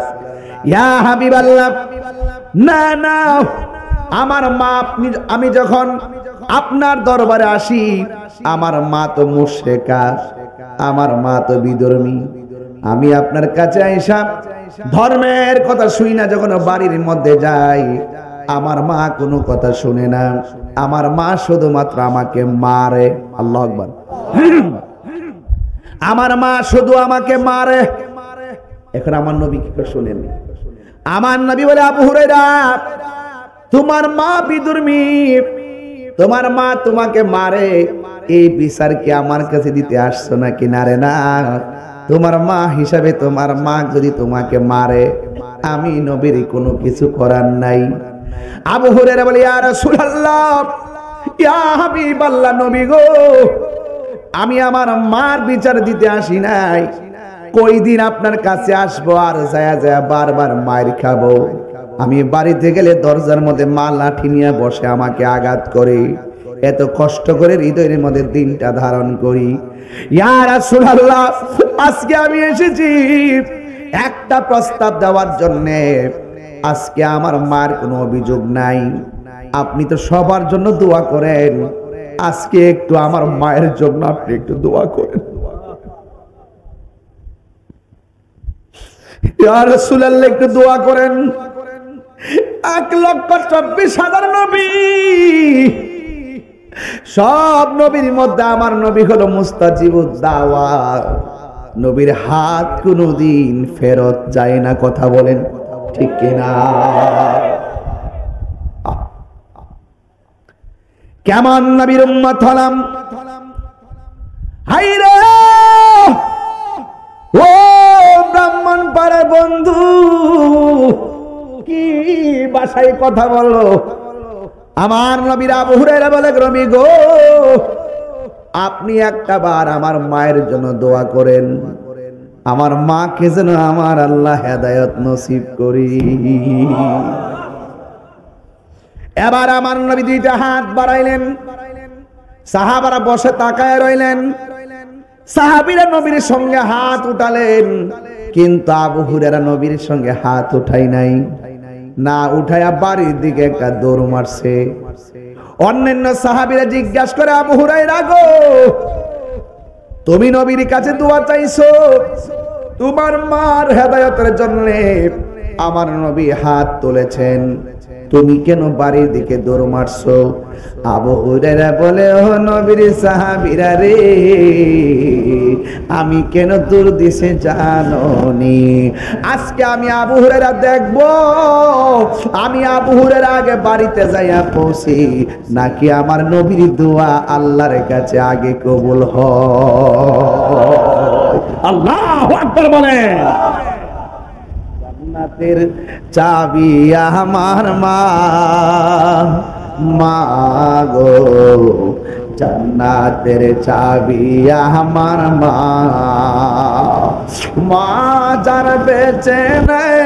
ইয়া হাবিবাল্লাহ, না না, আমার মা, আমি যখন আপনার দরবারে আসি, আমার মা তো মুশরিকা, আমার মা তো বিধর্মী। আমি আপনার কাছে আইসা ধর্মের কথা শুই না, যখন বাড়ির মধ্যে যাই আমার মা কোনো কথা শুনে না, আমার মা শুধুমাত্র আমাকে মারে। আল্লাহু আকবার। আমার মা শুধু আমাকে মারে। এখন আমার নবী কি করে শুনেন? আমার নবী বলে, আবু হুরায়রা, তোমার মা বিধর্মী, তোমার মা তোমাকে মারে, এই বিচার কি আমার কাছে দিতে আসছো না কিনারে? না, তোমার মা হিসাবে তোমার মা যদি তোমাকে মারে, আমি নবীর কোনো কিছু করার নাই। আবু হুরায়রা বলে, ইয়া রাসূলুল্লাহ, ইয়া হাবিবাল্লাহ, নবী গো, আমি আমার মার বিচার দিতে আসি নাই, কই দিন আপনার কাছে আসবো আর যায় যায় বারবার মায়ের খাবো? আমি বাড়িতে গেলে দরজার মধ্যে মা লাঠি নিয়ে বসে আমাকে আঘাত করে, এত কষ্ট করে হৃদয়ের মধ্যে দিনটা ধারণ করি। ইয়া রাসূলুল্লাহ, আজকে আমি এসেছি একটা প্রস্তাব দেওয়ার জন্যে। আজকে আমার মার কোনো অভিযোগ নাই, আপনি তো সবার জন্য দোয়া করেন, আজকে একটু আমার মায়ের জন্য আপনি একটু দোয়া করেন। ইয়া রাসূলুল্লাহ, একটু দোয়া করেন। 1,24,000 নবী সব নবীর মধ্যে আমার নবী হলো মুস্তাজিবুদ দাওয়াত। নবীর হাত কোনোদিন ফেরত যায় না, কথা বলেন ঠিক কিনা? কেমন নবীর উম্মত হলাম, হাইরে ও ব্রাহ্মণ পাড়ার বন্ধু, কি ভাষায় কথা বলো? আমার নবীর আবু হুরায়রা বলে, নবী গো, আপনি একটা বার আমার মায়ের জন্য দোয়া করেন, আমার মাকে যেন আমার আল্লাহ হেদায়েত নসিব করি। এবার আমার নবী দুইটা হাত বাড়াইলেন, সাহাবারা বসে তাকায় রইলেন। সাহাবীরা নবীর সঙ্গে হাত উঠালেন, কিন্তু আবু হুরায়রা নবীর সঙ্গে হাত উঠাই নাই, না উঠায়া বাড়ির দিকে একটা দৌড় মারছে। অন্যান্য সাহাবীরা জিজ্ঞাসা করে, আবু হুরায়রা গো, তুমি নবীর কাছে দোয়া চাইছো তোমার মার হেদায়েতের জন্য, আমার নবী হাত তুলেছেন, তুমি কেন বাড়ির দিকে দৌড় মারছো? আবু হুরায়রা বলে, ও নবীর সাহাবীরা রে, আমি কেন দৌড় দিছে জানোনি? আজকে আমি আবু হুরায়রা দেখবো আমি আবু হুরায়রা আগে বাড়িতে যাইয়া পৌঁছি নাকি আমার নবীর দোয়া আল্লাহর কাছে আগে কবুল হয়। আল্লাহু আকবার বলেন। জান্নাতের চাবি আমার মা, মা গো, জান্নাতের চাবি আমার মা, মা যার বেঁচে নেই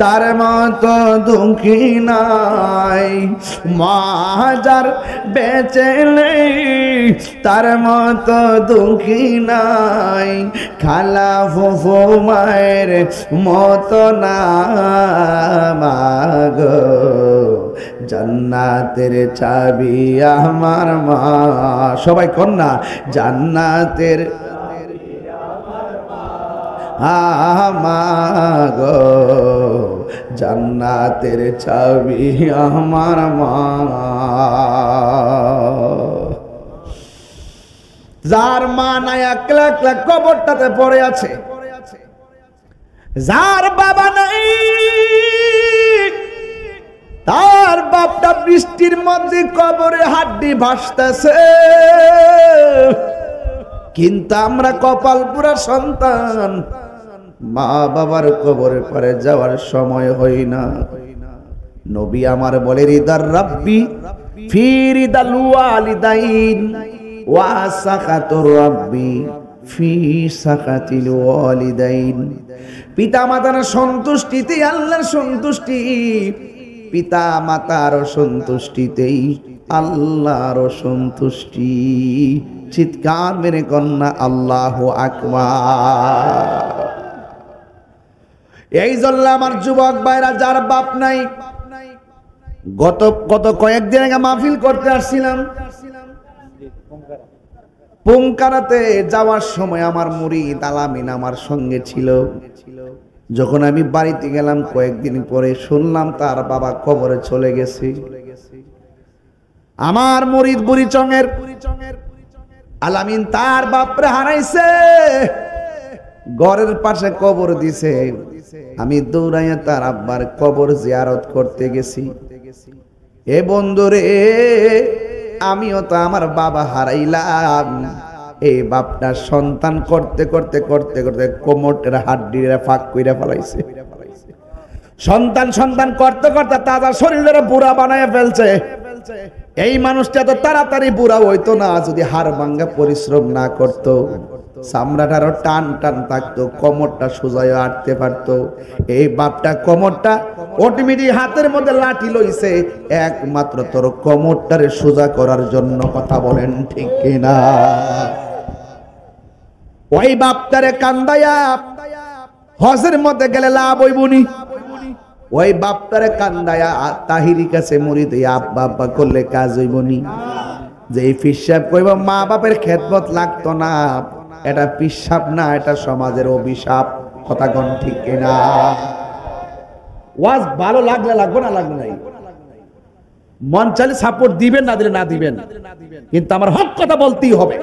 তার মতো দুঃখী নাই, মা যার বেঁচে নেই তার মতো দুঃখী নাই, খালা ফুফু মায়ের মতো না মা গো, জান্নাতের চাবি আমার মা। সবাই কন্যা, জান্নাতের মা গো, জান্নাতের চাবি আমার মা। যার মা নাই একলা একলা কবরটাতে পড়ে আছে, যার বাবা নাই তার বাপটা বৃষ্টির মধ্যে কবরে হাড্ডি ভাসতেছে, কিন্তু আমরা কপাল পুরা সন্তান, মা বাবার কবরে পরে যাওয়ার সময় হয় না। নবী আমার বলে, রিদার রাব্বি ফি রিদাল ওয়ালিদাইন ওয়া সাকাতুর রাব্বি ফি সাকাতিল ওয়ালিদাইন। পিতা মাতার সন্তুষ্টিতে আল্লাহর সন্তুষ্টি, পিতা মাতার সন্তুষ্টিতেই আল্লাহর সন্তুষ্টি। চিৎকার মেরে কন্যা আল্লাহু আকবার। এই জন্য আমার যুবক ভাইরা, যার বাপ নাই, গত কয়েকদিন আগে মাহফিল করতে আসছিলাম, পুঙ্কারাতে যাওয়ার সময় আমার মুরিদ আলামিন আমার সঙ্গে ছিল। যখন আমি বাড়িতে গেলাম কয়েকদিন পরে শুনলাম তার বাবা কবরে চলে গেছে। আমার মুরিদ বুড়িচংয়ের আলামিন তার বাপরে হারাইছে, ঘরের পাশে কবর দিছে। আমি দৌড়াইয়া তার আব্বার কবর জিয়ারত করতে গেছি। এ বন্ধুরে, আমিও তো আমার বাবা হারাইলাম। এই বাপটা সন্তান করতে করতে করতে করতে কোমরের হাড্ডিরা ফাঁক কইরা ফেলাইছে। সন্তান সন্তান করতে করতে তাজা শরীরের বুড়া বানায় ফেলছে। এই মানুষটা তো তাড়াতাড়ি বুড়া হইতো না যদি হাড় ভাঙ্গা পরিশ্রম না করত, চামড়াটারও টান টান থাকতো, কোমরটা সোজায় আটতে পারতো। এই বাপটা কোমরটা অটোমেটিক হাতের মধ্যে লাঠি লইছে একমাত্র তোর কোমরটারে সোজা করার জন্য। কথা বলেন ঠিক কিনা? ওই বাপটারে কান্দায়া হজের মধ্যে গেলে লাভ হইবনি। ওই বাপটারে কান্দায়া তাহিরি কাছে মুরিদ আব্বা আব্বা করলে কাজ হইবনি। যে পিসাব কইব মা বাপের খেদমত লাগতো না, এটা পিসাব না, এটা সমাজের অভিশাপ। কথা কোন ঠিক কিনা? ওয়াজ ভালো লাগলে লাগবে না লাগবে নাই। মন চাইলে সাপোর্ট দিবেন, না দিলে না দিবেন, কিন্তু আমার হক কথা বলতেই হবে।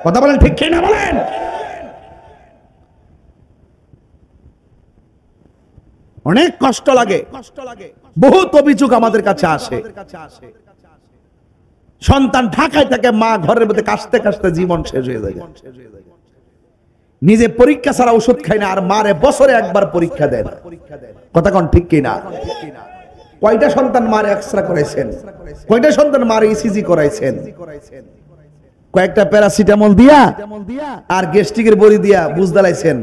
কথা বলেন ঠিক কি না বলেন? অনেক কষ্ট লাগে, বহুত অভিযোগ আমাদের কাছে আসে। সন্তান ঢাকায় থাকে, মা ঘরের মধ্যে কাশতে কাশতে জীবন শেষ হয়ে যায়। নিজে পরীক্ষা ছাড়া ওষুধ খায় না, আর মারে বছরে একবার পরীক্ষা দেয় না। কথা কোন ঠিক কিনা? কয়টা সন্তান মারে এক্সরা করাইছেন, কয়টা সন্তান মারে ইসিজি করাইছেন, কয়েকটা প্যারাসিটামল দিয়া আর গ্যাস্ট্রিকের বড়ি দিয়া বুঝদালাইছেন।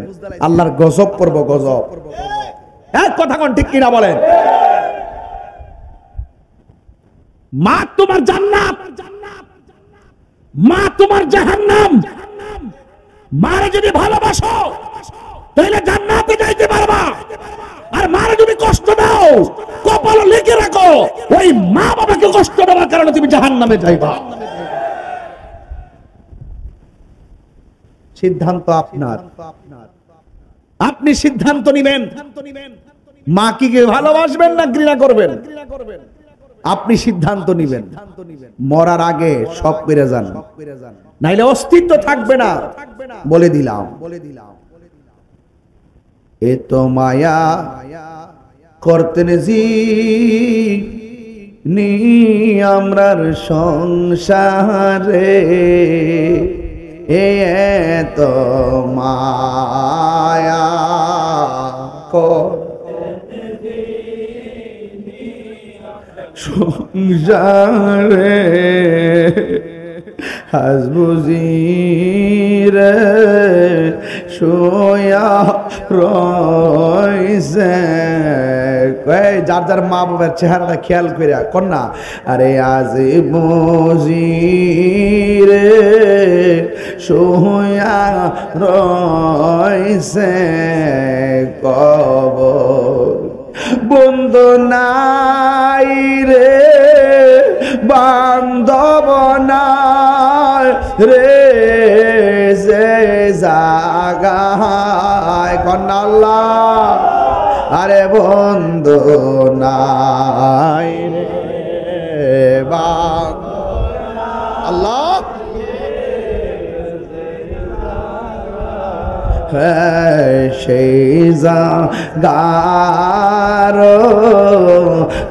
আল্লাহর গজব করব, গজব। এক কথা কোন ঠিক কিনা বলেন? মা তোমার জান্নাত, মা তোমার জাহান্নাম। মারে যদি ভালোবাসো তাহলে জান্নাতে যাইতে পারবা, আর মারে যদি কষ্ট দাও কপালে লিখে রাখো ওই মা বাবাকে কষ্ট দেওয়ার কারণে তুমি জাহান্নামে যাইবা। সিদ্ধান্ত আপনার, আপনি সিদ্ধান্ত নিবেন। মা কি ভালোবাসবেন না ঘৃণা করবেন, আপনি সিদ্ধান্ত নিবেন। মরার আগে সব পেরে যান, নাইলে অস্তিত্ব থাকবে না, বলে দিলাম। এ তো মায়া করতেন জি নি আমরার সংসারে, এ তো মায়া সংসারে হাসবুজিরে শোয়া রইছে। যার যার মা বাবার চেহারাটা খেয়াল করে কন্যা, আরে আজ বুজিরে শোয়া রইছে কবর, বন্ধু নাই রে বান্ধব নাই রে যে জাগায় কন্যা আল্লাহ, আরে বন্ধু নাই রে আল্লাহ, সেই জাগার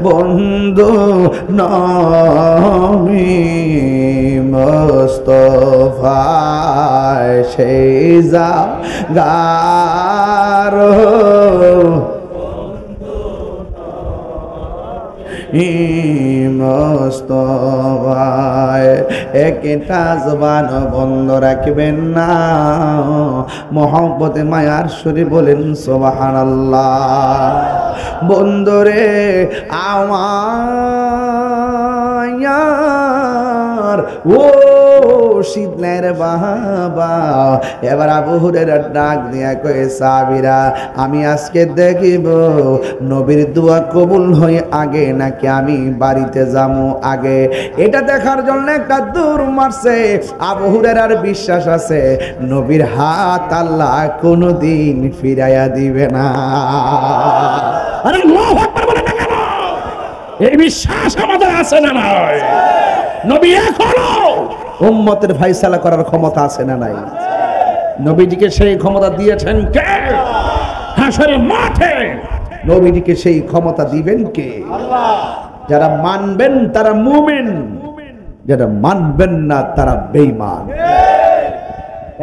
বন্ধু নবী মুস্তাফা, সেই জাগার মুস্তাফায় একটা জবান বন্ধ রাখবেন না। মহব্বতে মায়ার সুরে বলেন সুবহানাল্লাহ। বন্ধুরে আমার ও শীতলের বাবা, এবার আবু হুরায়রা ডাক দিয়া কয়ে, সাহাবীরা আমি আজকে দেখিব নবীর দোয়া কবুল হয় আগে নাকি আমি বাড়িতে যাবো আগে। এটা দেখার জন্য একটা দূর মারছে। আবু হুরায়রার বিশ্বাস আছে নবীর হাত আল্লাহ কোনোদিন ফিরাইয়া দিবে না। আরে আল্লাহু আকবার বলে না কেন? এই বিশ্বাস আমাদের আছে না নাই? নবী এখনো উম্মতের ফয়সালা করার ক্ষমতা আছে না নাই? নবীজিকে সেই ক্ষমতা দিয়েছেন কে? হাসরের মাঠে নবীজিকে সেই ক্ষমতা দিবেন কে? আল্লাহ। যারা মানবেন তারা মুমিন, যারা মানবেন না তারা বেঈমান।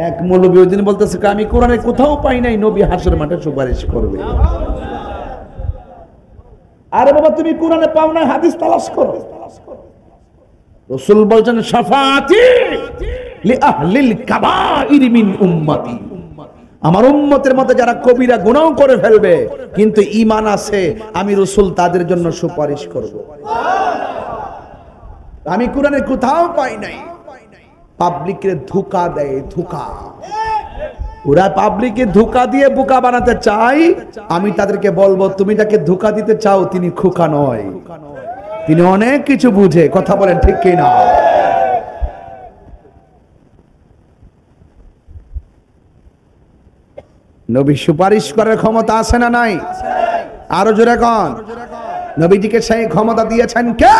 এক মৌলবী ওই দিন বলতেছে আমি কোরআনে কোথাও পাই নাই নবী হাসরের মাঠে সুপারিশ করবে। আরে বাবা তুমি কোরআনে পাও না, হাদিস তালাশ করো। রাসূল বলেন শাফাআতি লি আহলিল কাবাইর মিন উম্মতি, আমার উম্মতের মধ্যে যারা কবিরা গুনাহ করে ফেলবে কিন্তু ঈমান আছে, আমি রাসূল তাদের জন্য সুপারিশ করব। আমি কোরআনে কোথাও পাই নাই। পাবলিককে ধোঁকা দেয়, ধোঁকা। ওরা পাবলিককে ধোঁকা দিয়ে বোকা বানাতে চাই। আমি তাদেরকে বলবো তুমি যাকে ধোঁকা দিতে চাও তিনি খোকা নয়, তিনি অনেক কিছু বুঝে। কথা বলেন ঠিক কি না? নবী সুপারিশ করার ক্ষমতা আছে না নাই? আরো জোরে কোন? নবীজিকে সেই ক্ষমতা দিয়েছেন কে?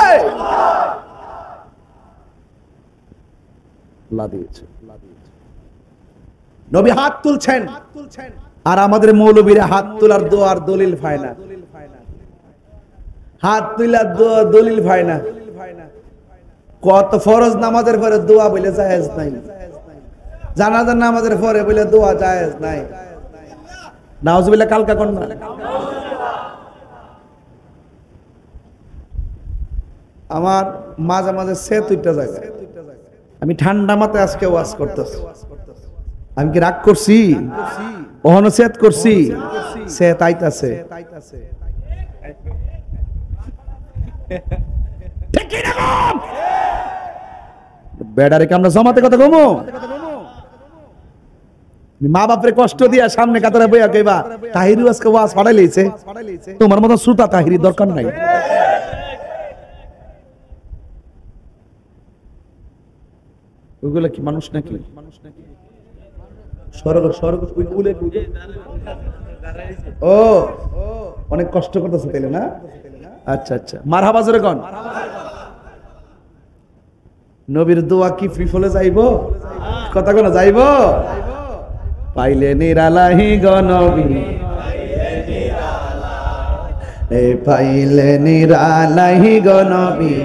আল্লাহ দিয়েছে। নবী হাত তুলছেন, আর আমাদের মৌলবীরা হাত তোলার দোয়ার দলিল পায় না, হাত তোলার দোয়া দলিল পায় না। কত ফরজ নামাজের পরে দোয়া বলে জায়েজ নাই, জানাজার নামাজের পরে বলে দোয়া জায়েজ নাই। নাউজুবিল্লাহ, কালকা কোন না। আমার মাঝে মাঝে সে তুইটা জায়গায়, আমি ঠান্ডা মাথায় আজকে ওয়াজ করতেছি। আমি কি রাগ করছি? ওহনো সেত করছি, সে তাইতাছে। বেড়ারে আমরা জমাতে কথা কমো, মা বাপরে কষ্ট দিয়া সামনে কাতারে বইয়া কইবা তাহিরু আজকে ওয়াজ ফাড়াই লইছে, তোমার মতো শ্রোতা তাহিরি দরকার নাই। ওগুলা কি মানুষ নাকি? স্বর্গ স্বর্গ ও অনেক কষ্ট করতেছে তাইলে না? আচ্ছা আচ্ছা, মারহাবা জোরে কোন। নবীর দোয়া কি ফ্রি ফলে যাইবো? কথা কোন যাইবো? পাইলে নিরালাহি গো নবী, এ পাইলে নিরালাহি গো নবী,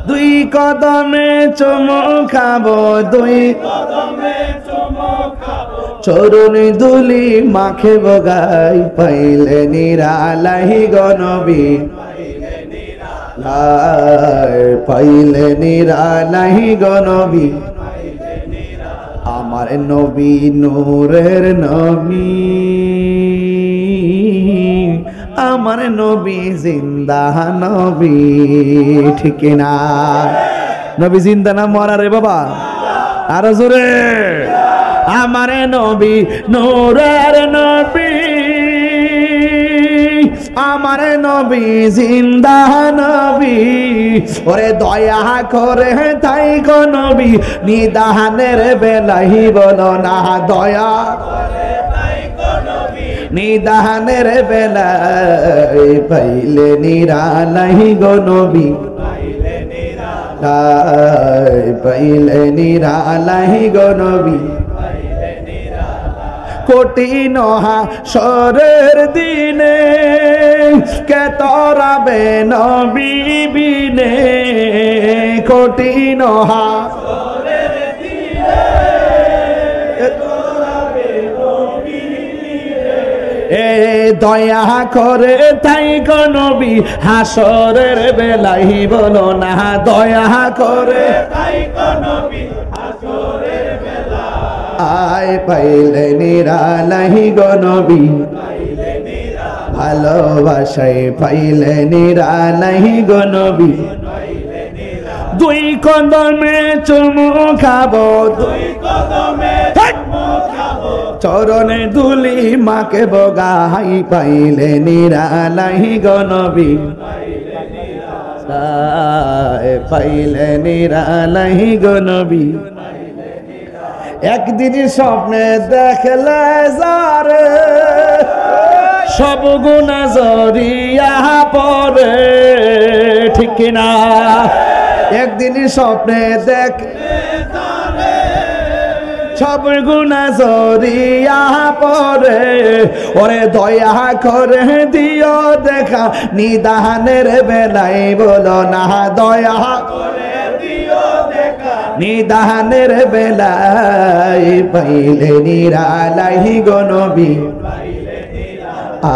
দুই কদমে চুমু খাবো, দুই কদমে চুমু খাবো, চরণ দুলি মাখে বগাই, পাইলে নিরালাহি গো নবী, পাইলে নিরালাহি গো নবী, আমার নবী নূরের নবী, আমার নবী জিন্দা নবী, ঠিক না? নবী জিন্দা না মরা রে বাবা? আরো জোরে। আমার নবী নূরের নবী, আমার নবী জিন্দা নবী, ওরে দয়া করে তাই গো নবী, নিদানের বেলাহি বলো না, দয়া করে তাই গো নবী, নিদানের বেলায়, পাইলে নিরালাহি গো নবী, পাইলে নিরালাই, পাইলে নিরালাহি গো নবী, কঠিন হাসরের দিনে কে তরাবে নবী বিনে, কঠিন হাসরের দিনে কে তরাবে নবী বিনে, এ দয়া করে তাই গো নবী, হাসরের বেলায় বলো না, দয়া করে তাই গো নবী, হাসরের বেলায়, আয় পাইলে নিরালাহি গো নবী, ভালোবাসায় পাইলে নিরালাহি গো নবী, দুই কদমে চুমু খাবো, দুই কদমে চুমু খাবো, চরণে দুলি মাকে বগাই, পাইলে নিরালাহি গো নবী, পাইলে নিরালাহি গো নবী, একদিন স্বপ্নে দেখলে যারে, সব গুনাহ জড়িয়া পড়ে, ঠিক না? একদিন স্বপ্নে দেখলে যারে, সব গুনাহ জড়িয়া পড়ে, ওরে দয়া করে দিও দেখা, নিদানের বেলায় বলো না, দয়া করে দিও দেখা, নিদানের বেলায়, পাইলে নিরালাহি গো নবী,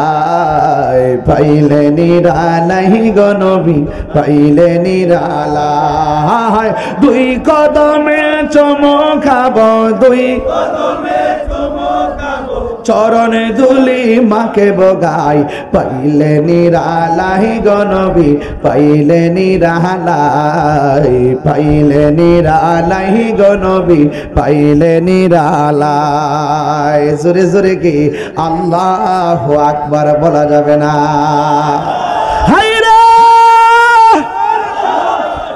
আয় পাইলে নিরালাহি গো নবী, পাইলে নিরালায়, দুই কদমে চুমু খাবো, দুই কদমে চুমু খাবো, চরণে দুলি মাকে বগাই, পাইলে নিরালাহি গো নবী, পাইলে নিরালাই, পাইলে নিরালাহি গো নবী, পাইলে নিরালাই। জোরে জোরে কি আল্লাহু আকবার বলা যাবে না? হায়রে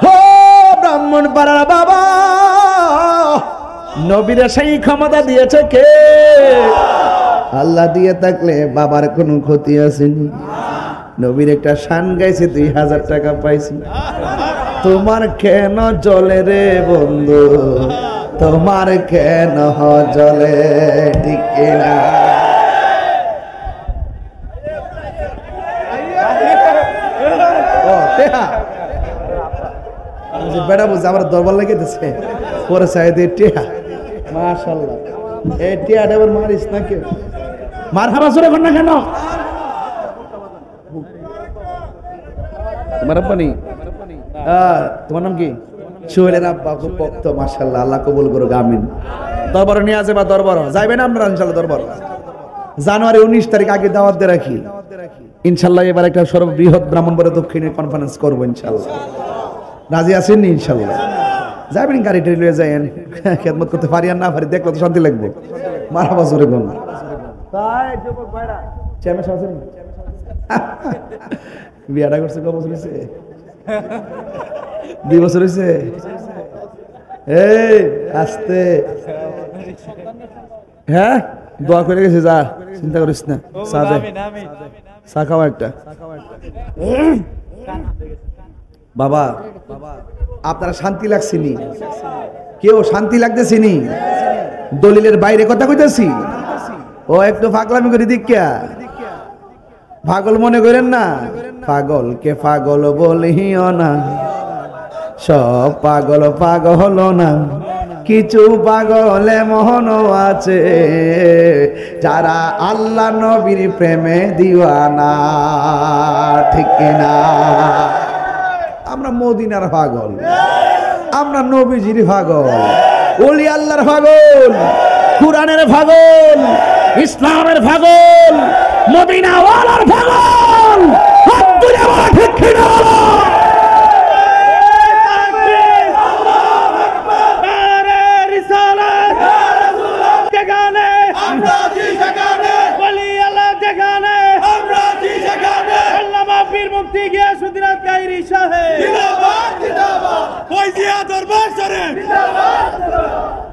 হো ব্রাহ্মণ পাড়ার বাবা, নবীরা সেই ক্ষমতা দিয়েছে কে? আল্লাহ দিয়ে থাকলে বাবার কোনো ক্ষতি আসেনি। নবীর একটা শান গাইছে 2000 টাকা পাইছি তোমার কেন জলে রে বন্ধু তোমার কেন জলে ঠিক না বেড়া বুঝে আমার দরবার লেগেছে পরে চাইদে টিয়া মাশাআল্লাহ এই টিয়াটা এবার মারিস না কেউ মার খাবার জোরে কর না কেন তোমার আব্বানি তোমার নাম কি সোহেলের আব্বা খুব ভক্ত মাশাআল্লাহ আল্লাহ কবুল করুক আমিন দরবার নিয়ে আসে বা দরবার যাইবেন আপনারা ইনশাআল্লাহ দরবার জানুয়ারি 19 তারিখ আগে দাওয়াত দিয়ে রাখি ইনশাআল্লাহ এবার একটা সর্ববৃহৎ ব্রাহ্মণবাড়িয়া দক্ষিণের কনফারেন্স করব ইনশাআল্লাহ রাজি আছেন নি ইনশাআল্লাহ যাবেন গাড়িটা লয়ে যায়েন খেদমত করতে পারি আর না পারি দেখলে তো শান্তি লাগবে মারহাবা জোরে বল তাই যুবক ভাইরা চেমেশ আছেন বিয়াটা করছে কত বছর হইছে 2 বছর হইছে এই আস্তে হ্যাঁ দোয়া করে গেছে যা চিন্তা করিস না চা দে চা খাওয়া একটা বাবা আপনারা শান্তি লাগছে নি কেউ শান্তি লাগতেছে নি দলিলের বাইরে কথা কইতাছি ও একটু পাগলামি করে দিক্কা পাগল মনে করেন না পাগলকে পাগল বলিও না সব পাগল পাগল না কিছু পাগলে মোহন আছে যারা আল্লাহ নবীর প্রেমে দিওয়ানা ঠিক না আমরা মদিনার পাগল আমরা নবীজির পাগল ওলি আল্লাহর পাগল কুরআনের পাগল ইসলামের পাগল মদিনা ওয়ালার পাগল আব্দুল ঠিক না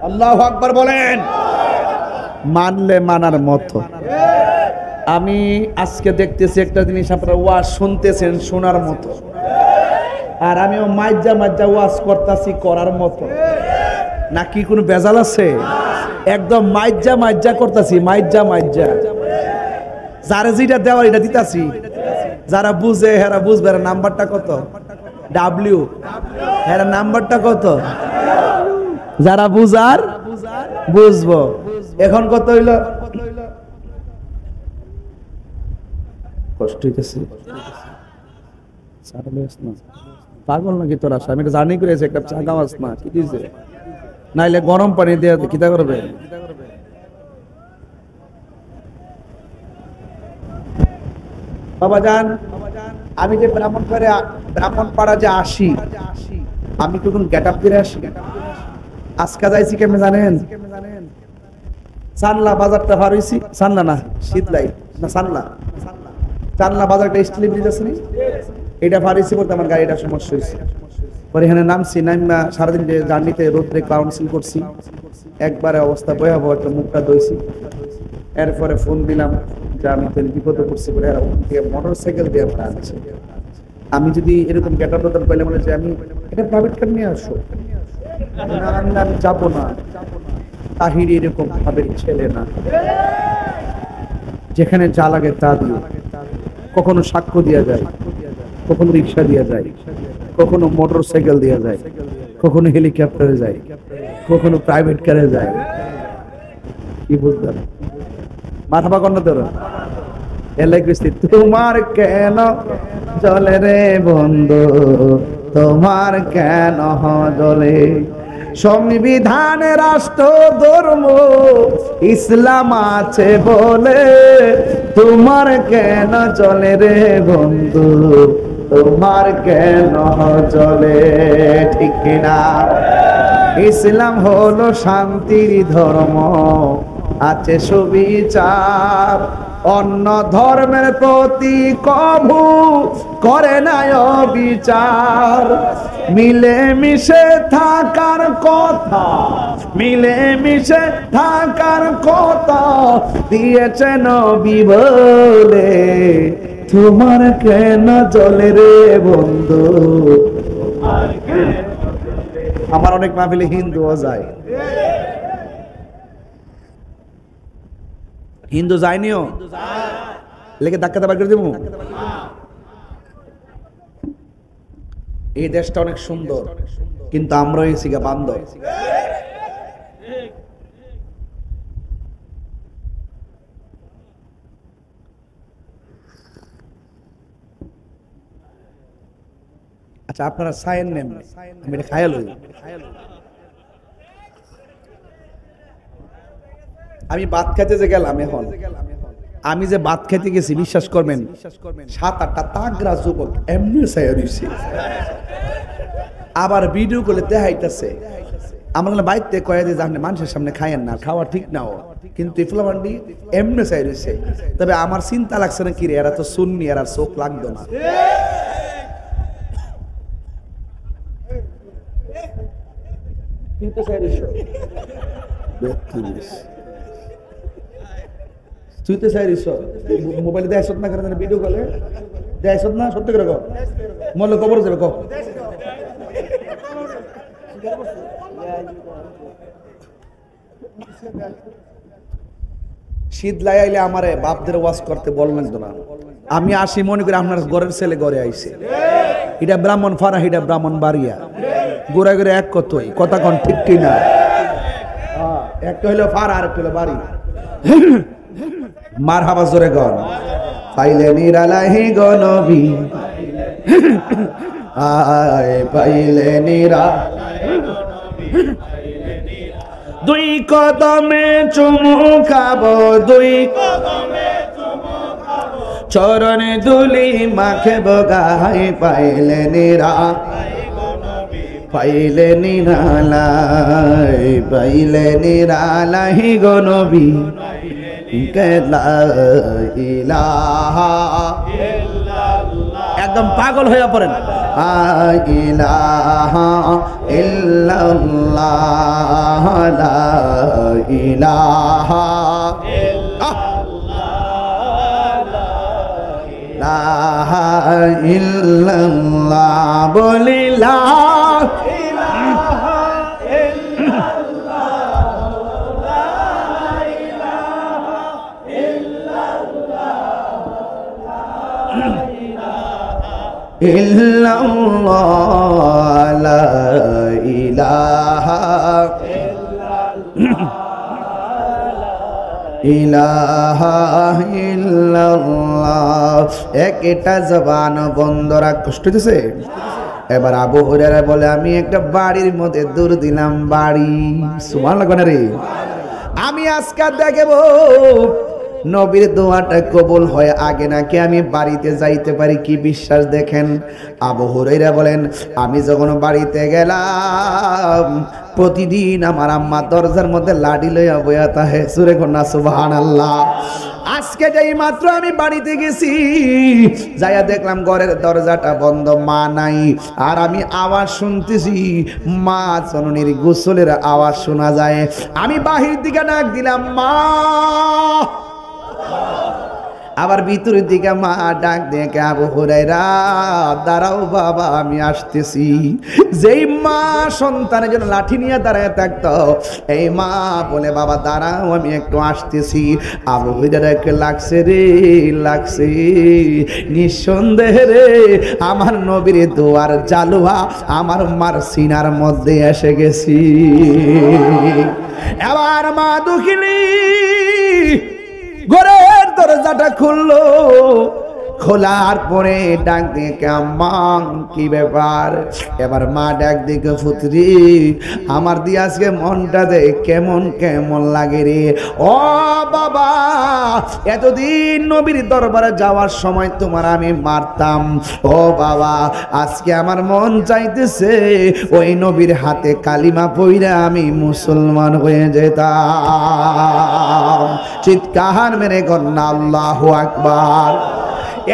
আল্লাহু আকবার বলেন মানলে মানার মতো আমি আজকে দেখতেছি একটা জিনিস আপনারা ওয়াজ শুনতেছেন শোনার মতো আর আমিও মাইজা মাইজা ওয়াজ করতেছি করার মতো নাকি কোনো বেজাল আছে একদম মাইজা মাইজা করতেছি মাইজা মাইজা যারা যেটা দেওয়ার এটা দিতাছি যারা বুঝে হেরা বুঝবে নাম্বারটা কত ডাব্লিউ হেরা নাম্বারটা কত যারা বুঝার বুঝবো এখন কত হইল কষ্ট হইতেছে পাগল নাকি তোরা আমি জানি করেছে একটা চা গাওয়াস না কি দিয়েছে নাইলে গরম পানি দিয়ে কিতা করবে বাবা জান আমি যে ব্রাহ্মণ পাড়া যে আসি আমি কখন গেট আপ করে আসি আজকে যাইছি কেমনে জানেন সানলা বাজারটা পার হইছি সানলা না শীতলাই না সানলা সানলা বাজারটা স্টিল ব্রিজ আছে না এটা পার হইছি বলতে আমার গাড়িটা সমস্যা হয়েছে পরে এখানে নামছি নামা সারাদিন যে জার্নিতে রোদ্রে কাউন্সিল করছি একবারে অবস্থা ভয়াবহ একটা মুখটা ধুইছি এরপরে ফোন দিলাম যে আমি তো বিপদে পড়ছি বলে মোটর সাইকেল দিয়ে আমরা আনছি আমি যদি এরকম গেটার দোকান পাইলে বলে যে আমি এটা প্রাইভেট কার নিয়ে আসো না আমি যাবো না তাহির এরকম ভাবের ছেলে না যেখানে যা লাগে তা দিয়ে কখনো সাক্ষ্য দেওয়া যায় কখনো রিক্সা দেওয়া যায় কখনো মোটর সাইকেল দেওয়া যায় কখনো হেলিকপ্টারে যায় কখনো প্রাইভেট কারে যায় কি বুঝলাম মাথা পাকন না তোর তোমার কেন জলে রে বন্ধু তোমার কেন জলে সংবিধানে রাষ্ট্র ধর্ম ইসলাম আছে বলে তোমার কেন জলে রে বন্ধু তোমার কেন জলে ঠিক না ইসলাম হলো শান্তির ধর্ম আছে সুবিচার অন্য ধর্মের প্রতি কভু করে না বিচার মিলে মিশে থাকার কথা মিলে মিশে থাকার কথা দিয়েছে নবী বলে তোমার কেন জলে রে বন্ধু। আমার অনেক মাহফিলে হিন্দুও যায়, হিন্দু যায়নিও লেগে ধাক্কা বার করে দেবো। এই দেশটা অনেক সুন্দর, কিন্তু আমরা হয়েছি গা বান্দর। আচ্ছা আপনারা সায়েন নেন, আমি এটা খায়াল হই। আমি ভাত খেতে যে গেলাম, এখন আমি যে ভাত খেতে গেছি বিশ্বাস করবেন 7-8টা তাগরা যুবক এমনি সাইয়া রইছে, আবার ভিডিও করে দেখাইতেছে। আমার বাইতে কয়ে দিয়ে জানেন মানুষের সামনে খায়েন না, খাওয়া ঠিক নাও, কিন্তু ইফলামান্ডি এমনি চাই রয়েছে। তবে আমার চিন্তা লাগছে না কি রে, এরা তো সুন্নি, এরা চোখ লাগতো না। তুই তো চাই মোবাইলে দেয় না করে ভিডিও কলে দেয় না, সত্যি করে কম মরলে কবর যাবে কম। শীত লাগাইলে আমারে বাপদের ওয়াজ করতে বললেন তো না, আমি আসি মনে করি আপনার ঘরের ছেলে ঘরে আইছে। এটা ব্রাহ্মণ ফারা, এটা ব্রাহ্মণ বাড়িয়া, গোড়া গোড়া এক কতই কথা কন ঠিক কিনা। একটা হইলো ফারা আর একটা হইলো বাড়ি। মার হাবা জোরে গন পাইলে নিরালাহি গনবি, আয় পাইলে নিরা। দুই কদমে চুমু খাবো, দুই কদমে চুমু খাবো, চরণে দুলি মাখে বগাই পাইলে নিরা, পাইলে নিরালাই, পাইলে নিরালাই গো নবী, একদম পাগল হয়ে পড়েন। ইলাহা ইল্লাল্লাহ, লা ইলাহা ইল্লাল্লাহ, বলি লা ইল্লাল্লাহ, লা ইলাহা ইলাহা ইল্লাল্লাহ। একটা জবান বন্ধরা কষ্ট দিতেছে। এবার আবু হুরায়রা বলে আমি একটা বাড়ির মধ্যে দৌড় দিলাম, বাড়ি সুবহানাল্লাহ কোন রে, আমি আজকে দেখবো নবীর দোয়াটা কবুল হয় আগে নাকি আমি বাড়িতে যাইতে পারি। কি বিশ্বাস দেখেন। আবু হুরায়রা বলেন আমি যখন বাড়িতে গেলাম প্রতিদিন আমার আম্মা দরজার মধ্যে লাঠি লইয়া বইয়া তাহে, সুরে কন্যা সুবহানাল্লাহ। আজকে যেই মাত্র আমি বাড়িতে গেছি, যাইয়া দেখলাম ঘরের দরজাটা বন্ধ, মা নাই। আর আমি আওয়াজ শুনতেছি, মা জননীর গোসলের আওয়াজ শোনা যায়। আমি বাহির দিকে ডাক দিলাম মা, আবার ভিতরের দিকে মা ডাক দেখে আবু হুরায়রা দাঁড়াও বাবা আমি আসতেছি। যেই মা সন্তানের জন্য লাঠি নিয়ে দাঁড়ায় থাকতো, এই মা বলে বাবা দাঁড়াও আমি একটু আসতেছি। আবু হুরায়রাকে লাগছে রে, লাগছে নিঃসন্দেহে রে, আমার নবীর দোয়ার জালুয়া আমার মার সিনার মধ্যে এসে গেছি। এবার মা দুঃখিনী ঘরের দরজাটা খুললো, খোলার পরে ডাক দিয়ে আম্মা কি ব্যাপার। এবার মা ডাক দিকে পুত্রি আমার দিয়ে আজকে মনটা দে কেমন কেমন লাগে রে। ও বাবা এতদিন নবীর দরবারে যাওয়ার সময় তোমার আমি মারতাম, ও বাবা আজকে আমার মন চাইতেছে ওই নবীর হাতে কালিমা পইরা আমি মুসলমান হয়ে যেতাম। চিৎকার মেরে কন্যা আল্লাহু আকবার।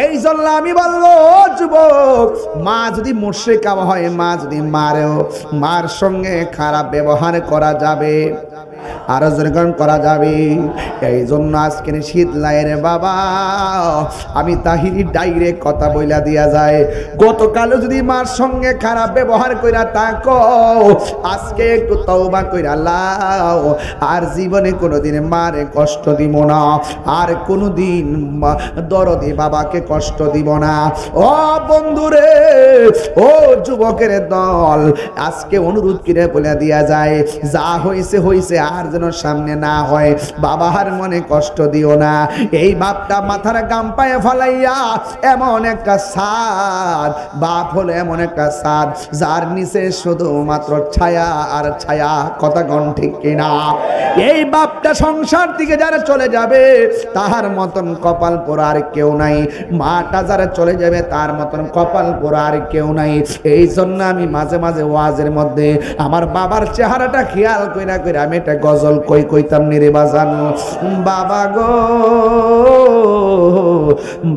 এই জন্য আমি বলবো যুবক, মা যদি মুশরিকা হয়, মা যদি মারেও, মার সঙ্গে খারাপ ব্যবহার করা যাবে। আরো যেরকম করা যাবে। এই জন্য আজকের শীত লাইরে বাবা আমি তাহিরি ডাইরেক্ট কথা বইলা দিয়া যায়, গতকালও যদি মার সঙ্গে খারাপ ব্যবহার কইরা থাকো আজকে একটু তওবা কইরা লাও, আর জীবনে কোনোদিন মারে কষ্ট দিব না, আর কোনোদিন দরদি বাবাকে কষ্ট দিব না। ও বন্ধুরে, ও যুবকের দল, আজকে অনুরোধ করে বলে দিয়া যায়, যা হইছে হইছে, আর যেন সামনে না হয়। বাবার মনে কষ্ট দিও না। এই বাপটা মাথার গাম পায়ে ফলাইয়া এমন একটা সাদ, বাপ হলো এমন একটা সাদ যার নিচে শুধুমাত্র ছায়া আর ছায়া, কথা কোন ঠিক কিনা? এই বাপটা সংসার থেকে যারা চলে যাবে তাহার মতন কপাল পোড়া আর কেউ নাই, মাটা যারা চলে যাবে তার মতন কপাল পোড়া আর কেউ নাই। এই জন্য আমি মাঝে মাঝে ওয়াজের মধ্যে আমার বাবার চেহারাটা খেয়াল কইরা কইরা আমি একটা গজল কইতাম নিরে বাজান, বাবা গো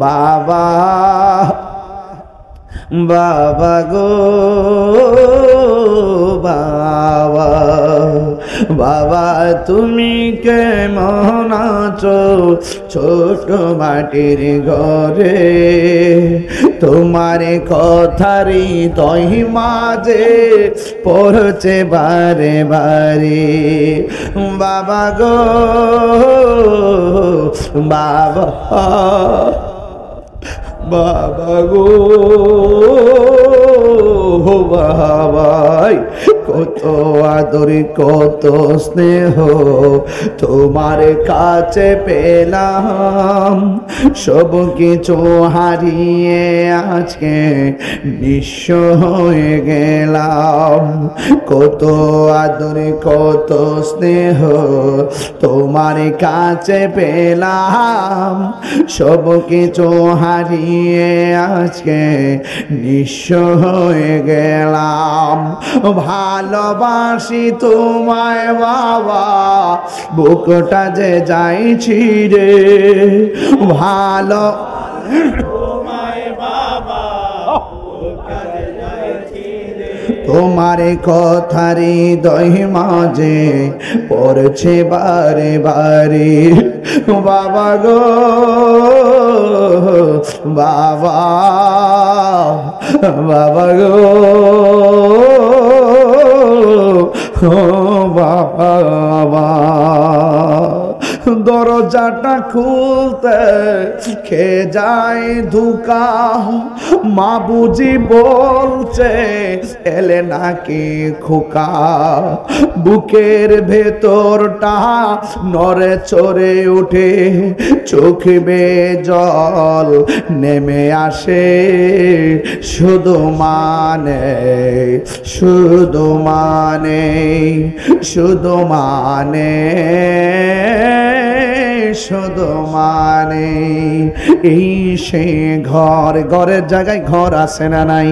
বাবা, বাবা গো বাবা, বাবা তুমি কেমন আছো ছোট মাটির ঘরে, তোমার কথারই তহি মাঝে পড়ছে বারে বারে, বাবা গো বাবা, বাবা গো বাবাই, কত আদরে কত স্নেহ তোমার কাছে পেলাম, সব কিছু হারিয়ে আজকে নিঃস্ব হয়ে গেলাম। কত আদরে কত স্নেহ তোমার কাছে পেলাম, সব কিছু হারিয়ে আজকে নিঃস্ব হয়ে গেলাম। ভালোবাসি তোমায় বাবা, বুকটা যে যাইছি রে, ভালো তোমার কথারি দহি মাঝে পড়ছে বারে বারে, বাবা গো বাবা, বাবা গো বাবা, দরজাটা খুলতে খে যায় ধোকা, মা বুঝি বলছে এলে নাকি খোকা, বুকের ভেতরটা নড়ে চড়ে উঠে, চোখ বেয়ে জল নেমে আসে, শুধু মানে শুধু মানে শুধু মানে শুধু মানে, এই সে ঘর, ঘরের জায়গায় ঘর আছে না নাই,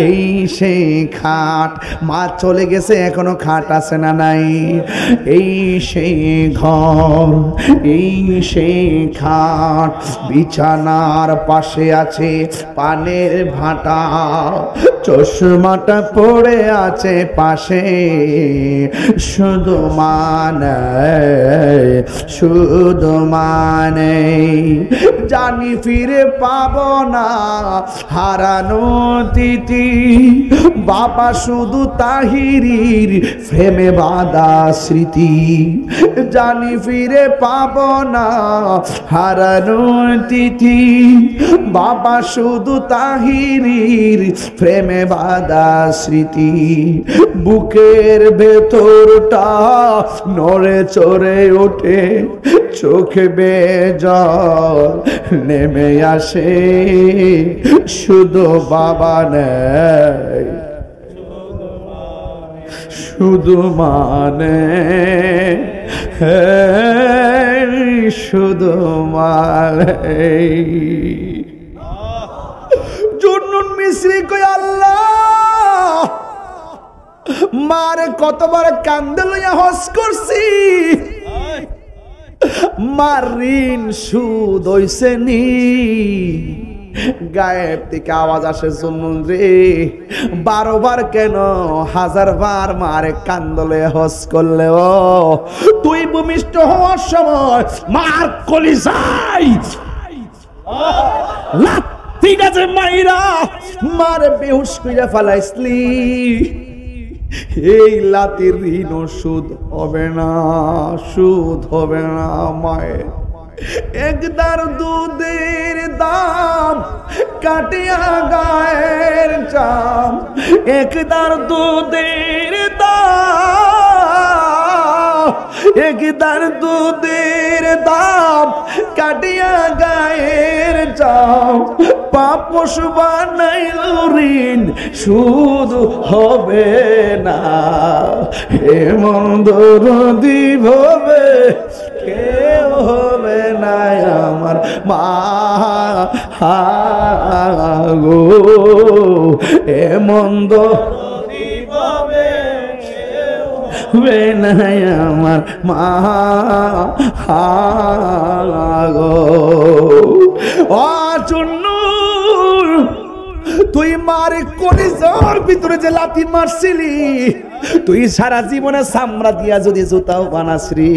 এই সে খাট, মা চলে গেছে এখনো খাট আছে না নাই, এই সেই ঘর, এই সেই খাট, বিছানার পাশে আছে পানের ভাটা, চশমাটা পড়ে আছে পাশে, শুধু মানে শুধু মানে, জানি ফিরে পাবো না হারানো তিথি, বাবা শুধু তাহিরির প্রেমে বাঁধা স্মৃতি, জানি ফিরে পাবো না হারানো তিথি, বাবা শুধু তাহিরির প্রেমে বাঁধা স্মৃতি, বুকের ভেতরটা নড়ে চড়ে ওঠে, চোখে বেয়ে জল নেমে আসে, শুধু বাবা নেই শুধু মানে, শুধু মানে। জুন্নুন মিস্রি কই আল্লাহ মারে কতবার কান্দে লইয়া হস করছি, মার ঋণ সুদ হইছে নি, গায়েব থেকে আওয়াজ আসে জুনুন রে 12 বার কেন 1000 বার মারে কান্দলে হস করলে ও তুই ভূমিষ্ঠ হওয়ার সময় মার কলিজায় লাথি গাছে মাইরা মারে বেহুশ কইরা ফেলাইছলি এই লাতির ঋণ সুদ হবে না, সুদ হবে না মায়ের। একদার দুধের দাম কাটিয়া গায়ের চাম, একদার দুধের দাম, একদার দুধের দাম কাটিয়া গায়ের চাম, পাপস বানাইল ঋণ সুদ হবে না। এমন দরদি হবে কেউ হবে না আমার মা গো, এমন দরদি হবে হবে না আমার মা গো। ও চুন্নু তুই মার কলিজার ভিতরে যে লাথি মারছিলি, তুই সারা জীবনে চামড়া দিয়া যদি জুতাও বানাস রে,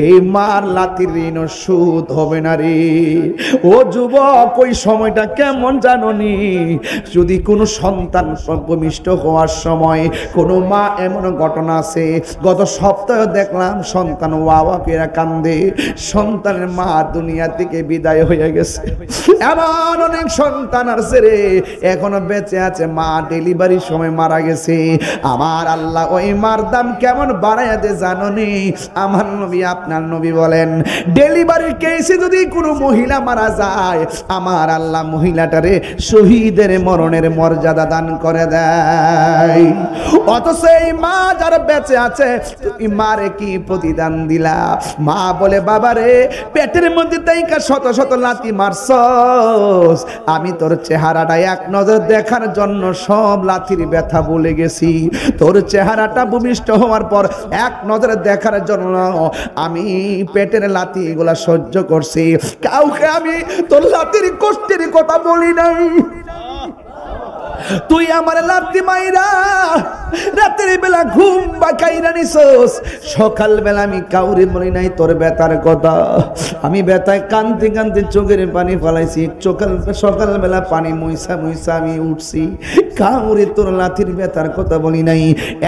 এই মার লাথির ঋণ সুদ হবে না রে। ও যুবক, ওই সময়টা কেমন জাননি? যদি কোনো সন্তান ভূমিষ্ঠ হওয়ার সময় কোনো মা, এমন ঘটনা আছে গত সপ্তাহে দেখলাম, সন্তান ওয়াওয়া পেরা কান্দে, সন্তানের মা দুনিয়া থেকে বিদায় হয়ে গেছে। এমন অনেক সন্তান আছে রে এখনো বেঁচে আছে, মা ডেলিভারির সময় মারা গেছে। আমার আল্লাহ ওই মার দাম কেমন বাড়াইয়া দে জাননি? আমার নবী, আপনার নবী বলেন, ডেলিভারির কেসে যদি কোনো মহিলা মারা যায়, আমার আল্লাহ মহিলাটারে শহীদের মরণের মর্যাদা দান করে দেয়। অথচ এই মা যারা বেঁচে আছে, তুমি মারে কি প্রতিদান দিলা? মা বলে, বাবা রে, পেটের মধ্যে তাইকা শত শত লাথি মারছস, আমি তোর চেহারাটা এক নজর দেখার জন্য সব লাথির ব্যথা বলে গেছি। তোর চেহারাটা ভূমিষ্ঠ হওয়ার পর এক নজরে দেখার জন্য আমি পেটের লাথি এগুলা সহ্য করছি, কাউকে আমি তোর লাথির কষ্টের কথা বলি নাই। তুই আমার লাথি মাইরা রাতের বেলা ঘুম বাকাইরা নিছস, সকাল বেলা আমি কাউরে বলি নাই তোর ব্যথার কথা। আমি ব্যথায় কানতে কানতে চোখের পানি ফেলাইছি, সকাল বেলা পানি মুইসা মুইসা আমি উঠছি, কাউরে তোর লাথির ব্যথার কথা বলি নাই।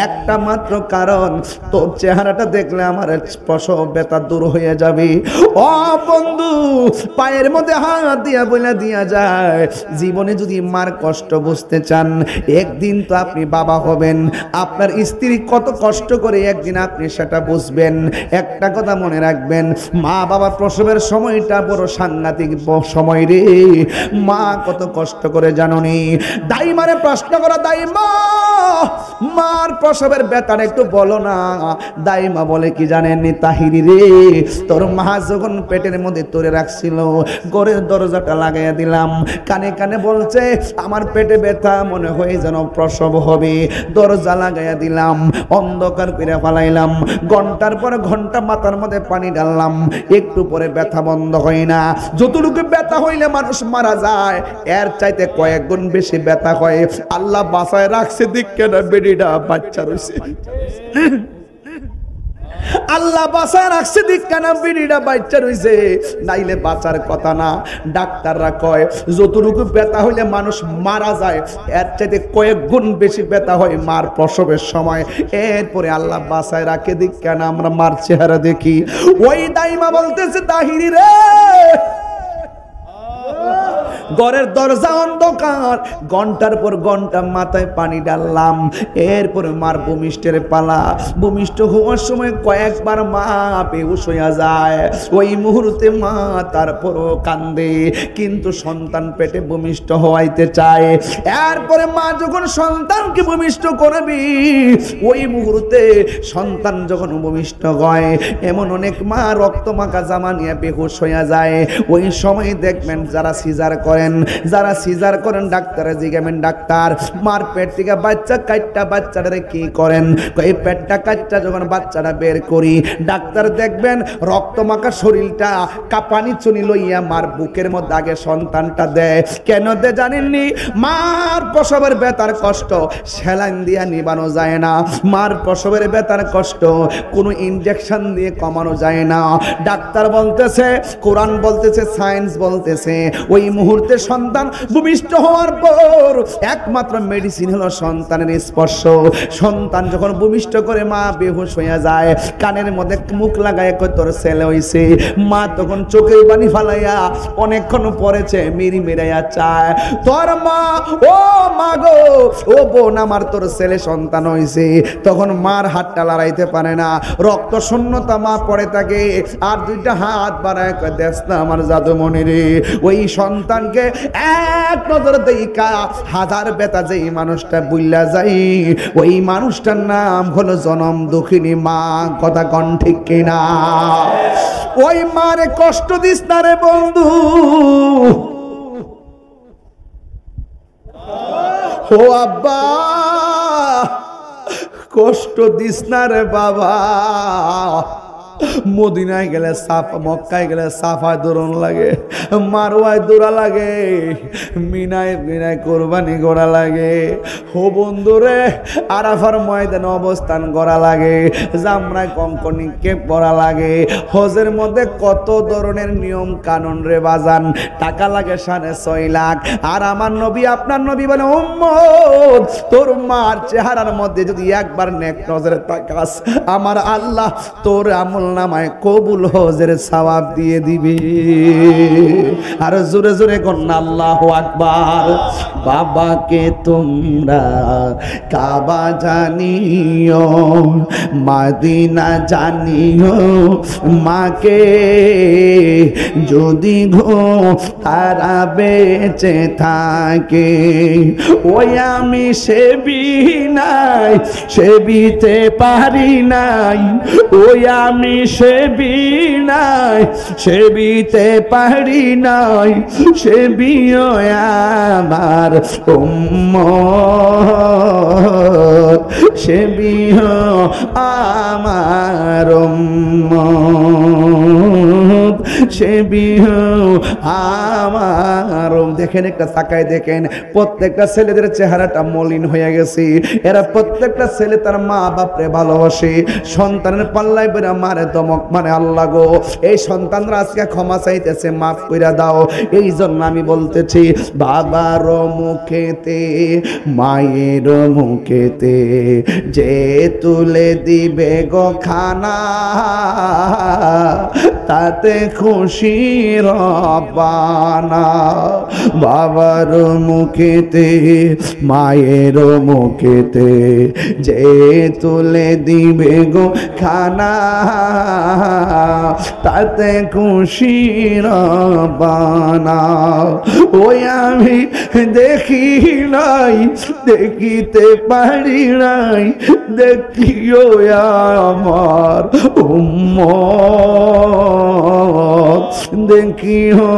একটা মাত্র কারণ, তোর চেহারাটা দেখলে আমার প্রসব ব্যথা দূর হয়ে যাবে। ও বন্ধু, পায়ের মধ্যে হাত দিয়া বইলা দিয়া যায়, জীবনে যদি মার কষ্ট বুঝতে চান, একদিন তো আপনি বাবা হবেন। আপনার স্ত্রী কত কষ্ট করে, একদিন আপনি সেটা বুঝবেন। একটা কথা মনে রাখবেন, মা বাবা প্রসবের সময়টা বড় সাংঘাতিক সময় রে। মা কত কষ্ট করে জাননি? দাইমারে প্রশ্ন করা, দাইমা মার প্রসবের ব্যথাটা একটু বলো না। দাইমা বলে কি জানেননি? তাহিরি রে, তোর মা যখন পেটের মধ্যে তোরে রাখছিল, ঘরের দরজাটা লাগাইয়া দিলাম, কানে কানে বলছে আমার পেটে ব্যথা, মনে হয় যেন প্রসব হবে। দরজা লাগাইয়া দিলাম, অন্ধকার করে ফেলাইলাম, ঘন্টার পর ঘন্টা মাথার মধ্যে পানি ঢাললাম, একটু পরে ব্যথা বন্ধ হয় না। যতটুকু ব্যথা হইলে মানুষ মারা যায়, এর চাইতে কয়েক গুণ বেশি ব্যথা হয়। আল্লাহ বাঁচায় রাখছে, দিক কেন বেডিটা বাচ্চা রয়েছে। আল্লাহ বাঁচায় রাখছে, দিক কেন বিড়িটা বাচ্চা রয়েছে, নাইলে বাঁচার কথা না। ডাক্তাররা কয় যতটুকু ব্যথা হইলে মানুষ মারা যায়, এর চাইতে কয়েক গুণ বেশি ব্যথা হয় মার প্রসবের সময়। এরপরে আল্লাহ বাঁচায় রাখে, দিক কেন আমরা মার চেহারা দেখি। ওই দাইমা বলতেছে, তাহিরি রে, ঘরের দরজা অন্ধকার, ঘন্টার পর ঘন্টা মাথায় পানি ডাললাম, এরপরে মার ভূমিষ্ঠের পালা। ভূমিষ্ঠ হওয়ার সময় কয়েকবার মা বেহুশ হইয়া যায়। ওই মুহূর্তে মা তারপরও কান্দে, কিন্তু সন্তান পেটে ভূমিষ্ঠ হওয়াইতে চায়। এরপরে মা যখন সন্তানকে ভূমিষ্ঠ করবি, ওই মুহূর্তে সন্তান যখন ভূমিষ্ঠ হয়, এমন অনেক মা রক্ত মাখা জামা নিয়ে বেহুশ হইয়া যায়। ওই সময় দেখবেন যারা সিজার করে করেন, যারা সিজার করেন ডাক্তারে জিজ্ঞাবেন, ডাক্তার মার পেট থেকে বাচ্চা কাটটা বাচ্চাটারে কি করেন? এই পেটটা কাটটা যখন বাচ্চাটা বের করি, ডাক্তার দেখবেন রক্তমাখা শরীরটা কাঁপানি চুনি লইয়া মার বুকের মধ্যে আগে সন্তানটা দেয়। কেন দে জানেননি? মার প্রসবের ব্যথার কষ্ট স্যালাইন দিয়া নিবানো যায় না, মার প্রসবের ব্যথার কষ্ট কোনো ইনজেকশন দিয়ে কমানো যায় না। ডাক্তার বলতেছে, কোরআন বলতেছে, সায়েন্স বলতেছে, ওই মুহূর্তে সন্তান ভূমিষ্ঠ হওয়ার পর একমাত্র মেডিসিন হলো সন্তানের স্পর্শ। সন্তান যখন ভূমিষ্ঠ করে মা বেহুশ হয়ে যায়, কানের মধ্যে মুখ লাগায় কই তোর ছেলে হইছে, মা তখন চোখের পানি ফালাইয়া অনেকক্ষণ পরেছে মিরি মিরাইয়া চায়, তোর মা, ও মা গো, ও বোন আমার, তোর ছেলে সন্তান হইছে। তখন মার হাতটা লড়াইতে পারে না, রক্ত শূন্যতা মা পড়ে থাকে, আর দুইটা হাত বাড়ায় কয় দেখ না আমার জাদুমণি রে। ওই সন্তানকে এক নজর দেইকা হাজার বেতা যেই মানুষটা বুইল্লা যাই, ওই মানুষটার নাম হলো জনম দুঃখিনী মা। কথা কন ঠিক কিনা? ওই মারে কষ্ট দিস না রে বন্ধু, ও আব্বা কষ্ট দিস না রে বাবা। মদিনায় গেলে সাফা, মক্কায় গেলে সাফায় দৌড়ন লাগে, মারওয়ায় দৌড়া লাগে, মিনায় মিনায় কোরবানি করা লাগে। হো বন্ধুরে আরাফার ময়দানে অবস্থান করা লাগে, জামরায় কঙ্কর নিক্ষেপ করা লাগে। হজের মধ্যে কত ধরনের নিয়ম কানুন রে বাজান, টাকা লাগে 6.5 লাখ। আর আমার নবী, আপনার নবী বলে, উম্মত তোর মার চেহারার মধ্যে যদি একবার নেক নজরে তাকাস, আমার আল্লাহ তোর আমল নামায় কবুল হজের সওয়াব দিয়ে দিবে। আর জোরে জোরে কন্যা আল্লাহু আকবার। বাবাকে তোমরা কাবা জানিও, মদিনা জানিও, মাকে যদি গো তারা বেঁচে থাকে, ওই আমি সেবি নাই, সেবিতে পারি নাই, ওই আমি সেবি নাই, সেবিতে পারি নাই, সেবিও আমার উম্মত, সেবিও আমার উম্মত, সেবিও আমার। দেখেন একটা তাকায় দেখেন, প্রত্যেকটা ছেলেদের চেহারাটা মলিন হয়ে গেছে। এরা প্রত্যেকটা ছেলে তার মা বাপরে ভালোবাসে, সন্তানের পাল্লায় বেরা মারে দমক মানে আল্লাহ গো, এই সন্তানরা আজকে ক্ষমা চাইতেছে, মাফ কইরা দাও। এই জন্য আমি বলতেছি, বাবার মুখেতে মায়ের মুখেতে যে তুলে দিবে গো খানা, তাতে খুশি রব্বানা। বাবার মুখেতে মায়ের মুখেতে যে তুলে দিবে গো খানা, তাতে খুশি রব্বানা। ওই আমি দেখি নাই, দেখিতে পারি নাই, দেখিও আমার উম্মত, দেখিও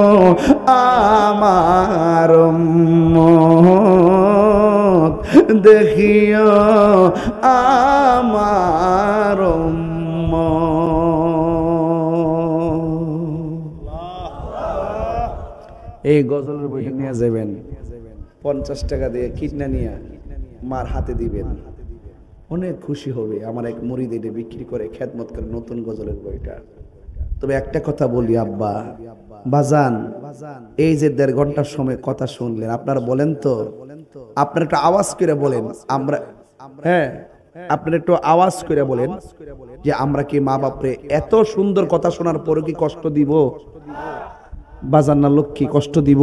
আমার উম্মত, দেখিও আমার এই গজলের বইটা নিয়ে যাবেন, 50 টাকা দিয়ে কিডনা নিয়ে মার হাতে দিবেন, অনেক খুশি হবে। আমার এক মুরিদ এটা বিক্রি করে খেদমত করে নতুন গজলের বইটা। তবে একটা কথা বলি আব্বা, বাজান, এই যে 1.5 ঘন্টার সময় কথা শুনলেন, আপনারা বলেন তো, আপনারা একটু আওয়াজ করে বলেন, আমরা, হ্যাঁ আপনারা একটু আওয়াজ করে বলেন যে আমরা কি মা বাপরে এত সুন্দর কথা শোনার পরে কি কষ্ট দিব? বাজান না লক্ষ্মী, কষ্ট দিব?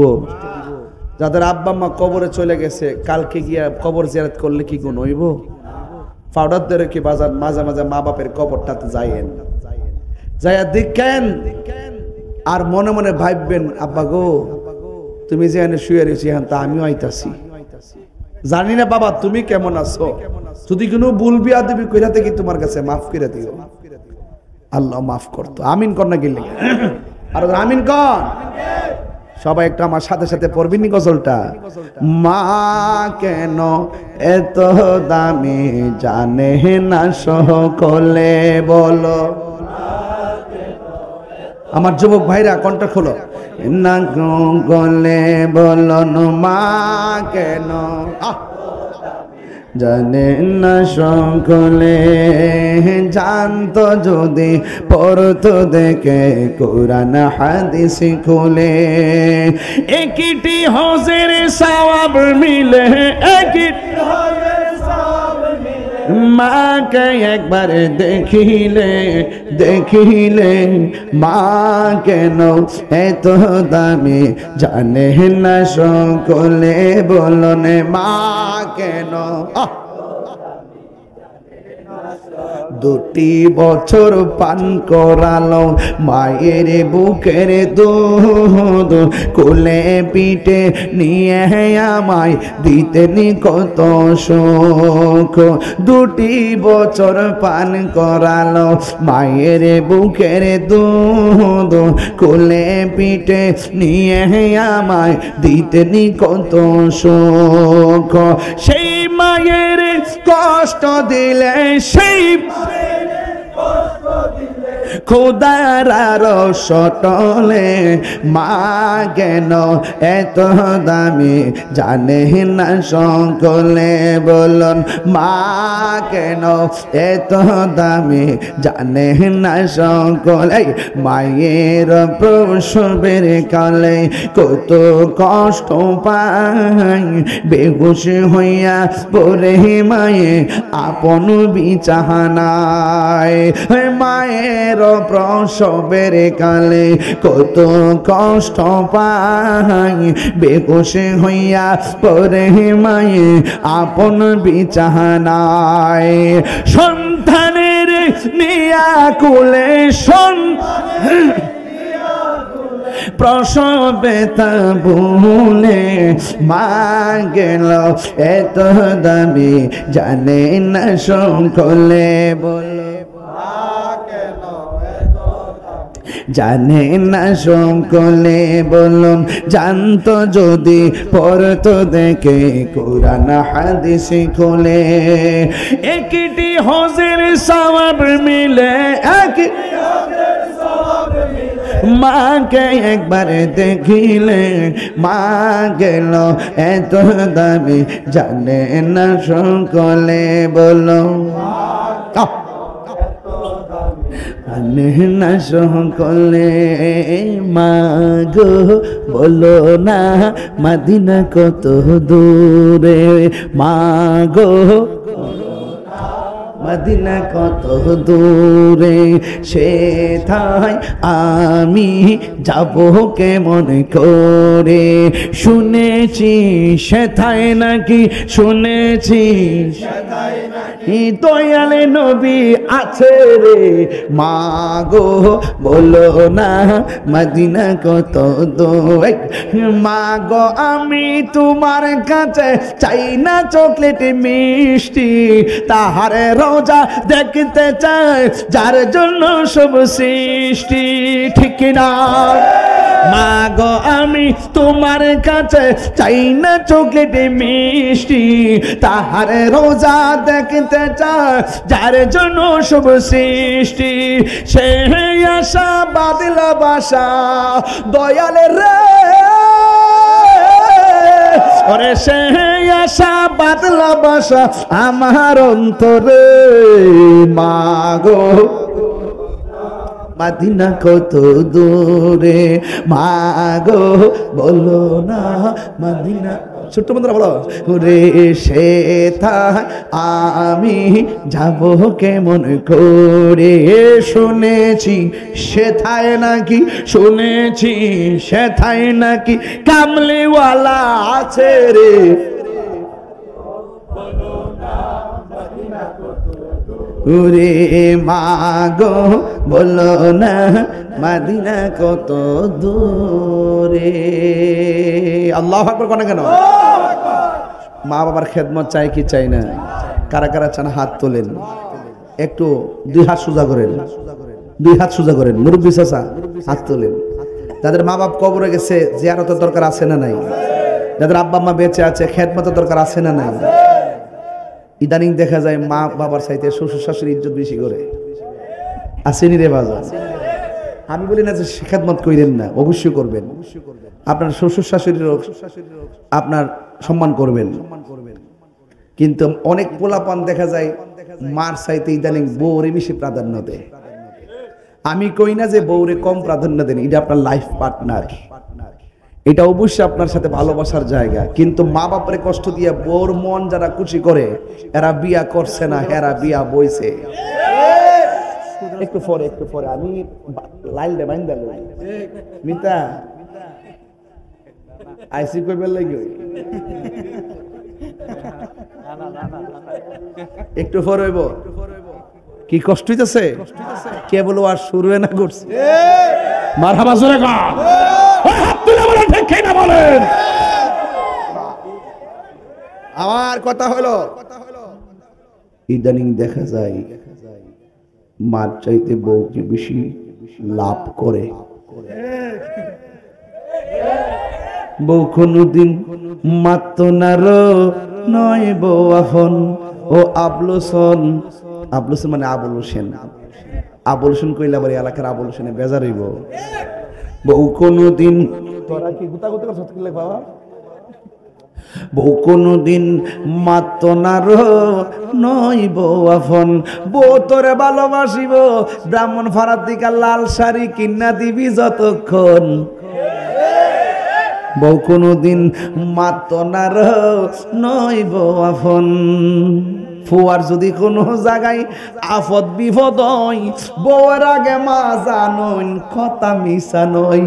যাদের আব্বা মা কবরে চলে গেছে, কালকে গিয়া কবর জিয়ারত করলে কি গুণ হইব? পাউডার ধরে কি বাজার মাঝে মাঝে মা বাপের কবরটাতে যাইয়েন, যাইয়া দেখেন, আর মনে মনে ভাববেন, আব্বা গো তুমি যে এনে শুয়ে রয়েছি, এখন তা আমিও আইতাছি, জানি না বাবা তুমি কেমন আছো, যদি কোনো ভুলবি আদবি কইরা থেকে তোমার কাছে মাফ করে দিও, আল্লাহ মাফ করতো। আমিন কর না গেলে, আর আমিন কর। সবাই একটু আমার সাথে সাথে পড়বেন গজলটা। মা কেন এত দামি জানে না সকলে বলো। আমার যুবক ভাইরা কণ্ঠ খোলো না গলে বলন মা কেন জানে না সকলে, জানতো যদি পড়তো দেখে কোরআন হাদিস খুলে। একটি হজের সওয়াব মিলে, একটি মাকে একবার দেখিলে দেখিলে মা কেন এত দামি জানে না সকলে বলন মা কেন। দুটি বছর পান করালো মায়ের বুকের দুধ, কোলে পিঠে নিয়ে আমায় দিতেন কত সুখ। দুটি বছর পান করালো মায়ের বুকের দুধ, কোলে পিঠে নিয়ে আমায় দিতেন কত সুখ। সেই মায়ের কষ্ট দিলে, সেই খোদার সটলে মা কেন এত দামি জানে না সকলে বলুন মা কেন এত দামি জানে না সকলে। মায়ের প্রসবের কালে কত কষ্ট পাই, বেহুশ হইয়া পড়ে মায়ে আপন বিছানায়। মায়ের প্রসবের কালে কত কষ্ট পাই, বেহুশ হইয়া পড়ে মায়ে আপন বিছানায়। সন্তানের নিয়া কুলে প্রসবে তা ভুলে মা গেল এত দামি জানে না সকলে বলো। জানে না সকলে বলুন, জানতো যদি পড়তো দেখে কোরআন হাদিস খুলে। একটি হজের সওয়াব মিলে, মাকে একবার দেখিলে মা গেল এত দামি জানে না সকলে বলো। জানে না সকলে মা গো বলো না মদিনা কত দূরে, মা গো মদিনা কত দূরে, সেথায় আমি যাব কেমন করে। শুনেছি সেথায় নাকি, শুনেছি দয়ালে নবী আছে রে, মা গো বলো না মদিনা কত দূর। মা গো আমি তোমার কাছে চাই না চকলেট মিষ্টি, তাহারে রোজা দেখতে চাই যার জন্য সব সৃষ্টি, ঠিক না? মা গো আমি তোমার কাছে চাই না চকলেট মিষ্টি, তাহারে রোজা দেখতে চাই যার জন্য সব সৃষ্টি। সে আশা বাদলা বাসা দয়ালে রে, ওরে সে আশা বাদলা বাসা আমার অন্তরে। মা গো মদিনা কত দূরে, মা গো বলো না মদিনা। ছোট্ট বন্ধুরা বলো রে, সেথা আমি যাব কেমন করে। শুনেছি সেথায় নাকি, শুনেছি সেথায় নাকি কামলিওয়ালা আছে রে, ওরে মা গো বলো না মদিনা কত দূরে। আল্লাহু আকবার কোন কেন? মা বাবার খেদমত চাই কি চাই না? কারা কারা চান হাত তোলেন, একটু দুই হাত সোজা করেন, দুই হাত সোজা করেন। মুরব্বি চাচা হাত তোলেন, যাদের মা বাপ কবরে গেছে জিয়ারতের দরকার আছে না নাই? যাদের আব্বা মা বেঁচে আছে খেদমতের দরকার আছে না নাই? ইদানিং দেখা যায় মা বাবার চাইতে শ্বশুর শাশুড়ি ইজ্জত বেশি করে। আসেনি রে বাজার? আমি বলি না যে খেদমত কইরেন না, অবশ্যই করবেন। আপনার শ্বশুর শাশুড়িরও আপনার সম্মান করবেন, কিন্তু অনেক পোলাপান দেখা যায় মার চাইতে ইদানিং বউরে বেশি প্রাধান্য দেয়। আমি কই না যে বউরে কম প্রাধান্য দেন, এটা আপনার লাইফ পার্টনার, এটা অবশ্যই আপনার সাথে ভালোবাসার জায়গা, কিন্তু মা বাপরে কষ্ট দিয়ে বউর মন যারা খুশি করে এরা বিয়া করছে না, এরা বিয়া বইছে। একটু পরে আমি লাইল দে বাইন্দা লই মিতা আইসি কইবার লাগি একটু পরে হইব। কি কষ্ট হইতাছে? কে বলো আর শুরু না করছে? মারহাবা জোরে গা, হাত তুলে বলেন ঠিক কি না বলেন। আমার কথা হলো ইদানিং দেখা যায় মার চাইতে বউকে বেশি লাভ করে। বউ কোনদিন মাত্ত নার নয় বউ আফন ও আবলুসন। আবলুসন মানে আবুল হোসেন। আবুল হোসেন কইলা বাড়ি এলাকার আবুল হোসেনে বেজার হইব। বউ কোনদিন তোরা কি গুতাগুতি করছ কি লাগে বাবা? বউ কোনদিন মাত্ত নার নয় বউ আফন। বউ তোরে ভালোবাসিব ব্রাহ্মণ ফাড়ার দিকা লাল শাড়ি কিনা দিবি যতক্ষণ। বউ কোনদিন মাত্ত নার নয় বউ আফন। ফুয়ার যদি কোনো জায়গায় আফত বিপদ হয় বউয়ের আগে মা জানইন কথা মিশা নয়।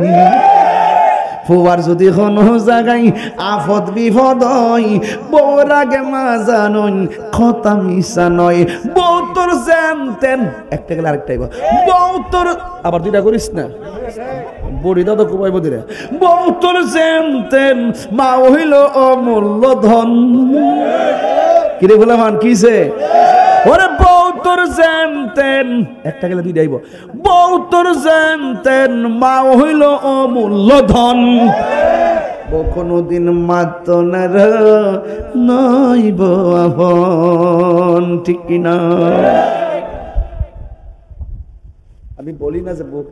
ফুয়ার যদি কোনো জায়গায় আফত বিপদ হয় বউর আগে মা জানইন কথা মিশা নয়। বউ তোর জানতেন একটা গেলে আরেকটা বউ তোর আবার দুইটা করিস না বড়ি দাদা কুমাইব দিলে। বউ তোর জানতেন মা হইল অমূল্য ধন। কিরে বলে মান কিসে ওরে বউ তোর জানতেন একটা গেলে দুইটা আইব। বউ তোর জানতেন মা হইল অমূল্য ধন। বউ কোনদিন মাত্ত না নইব আপন। ঠিক কিনা? আমি বলি না যে বউ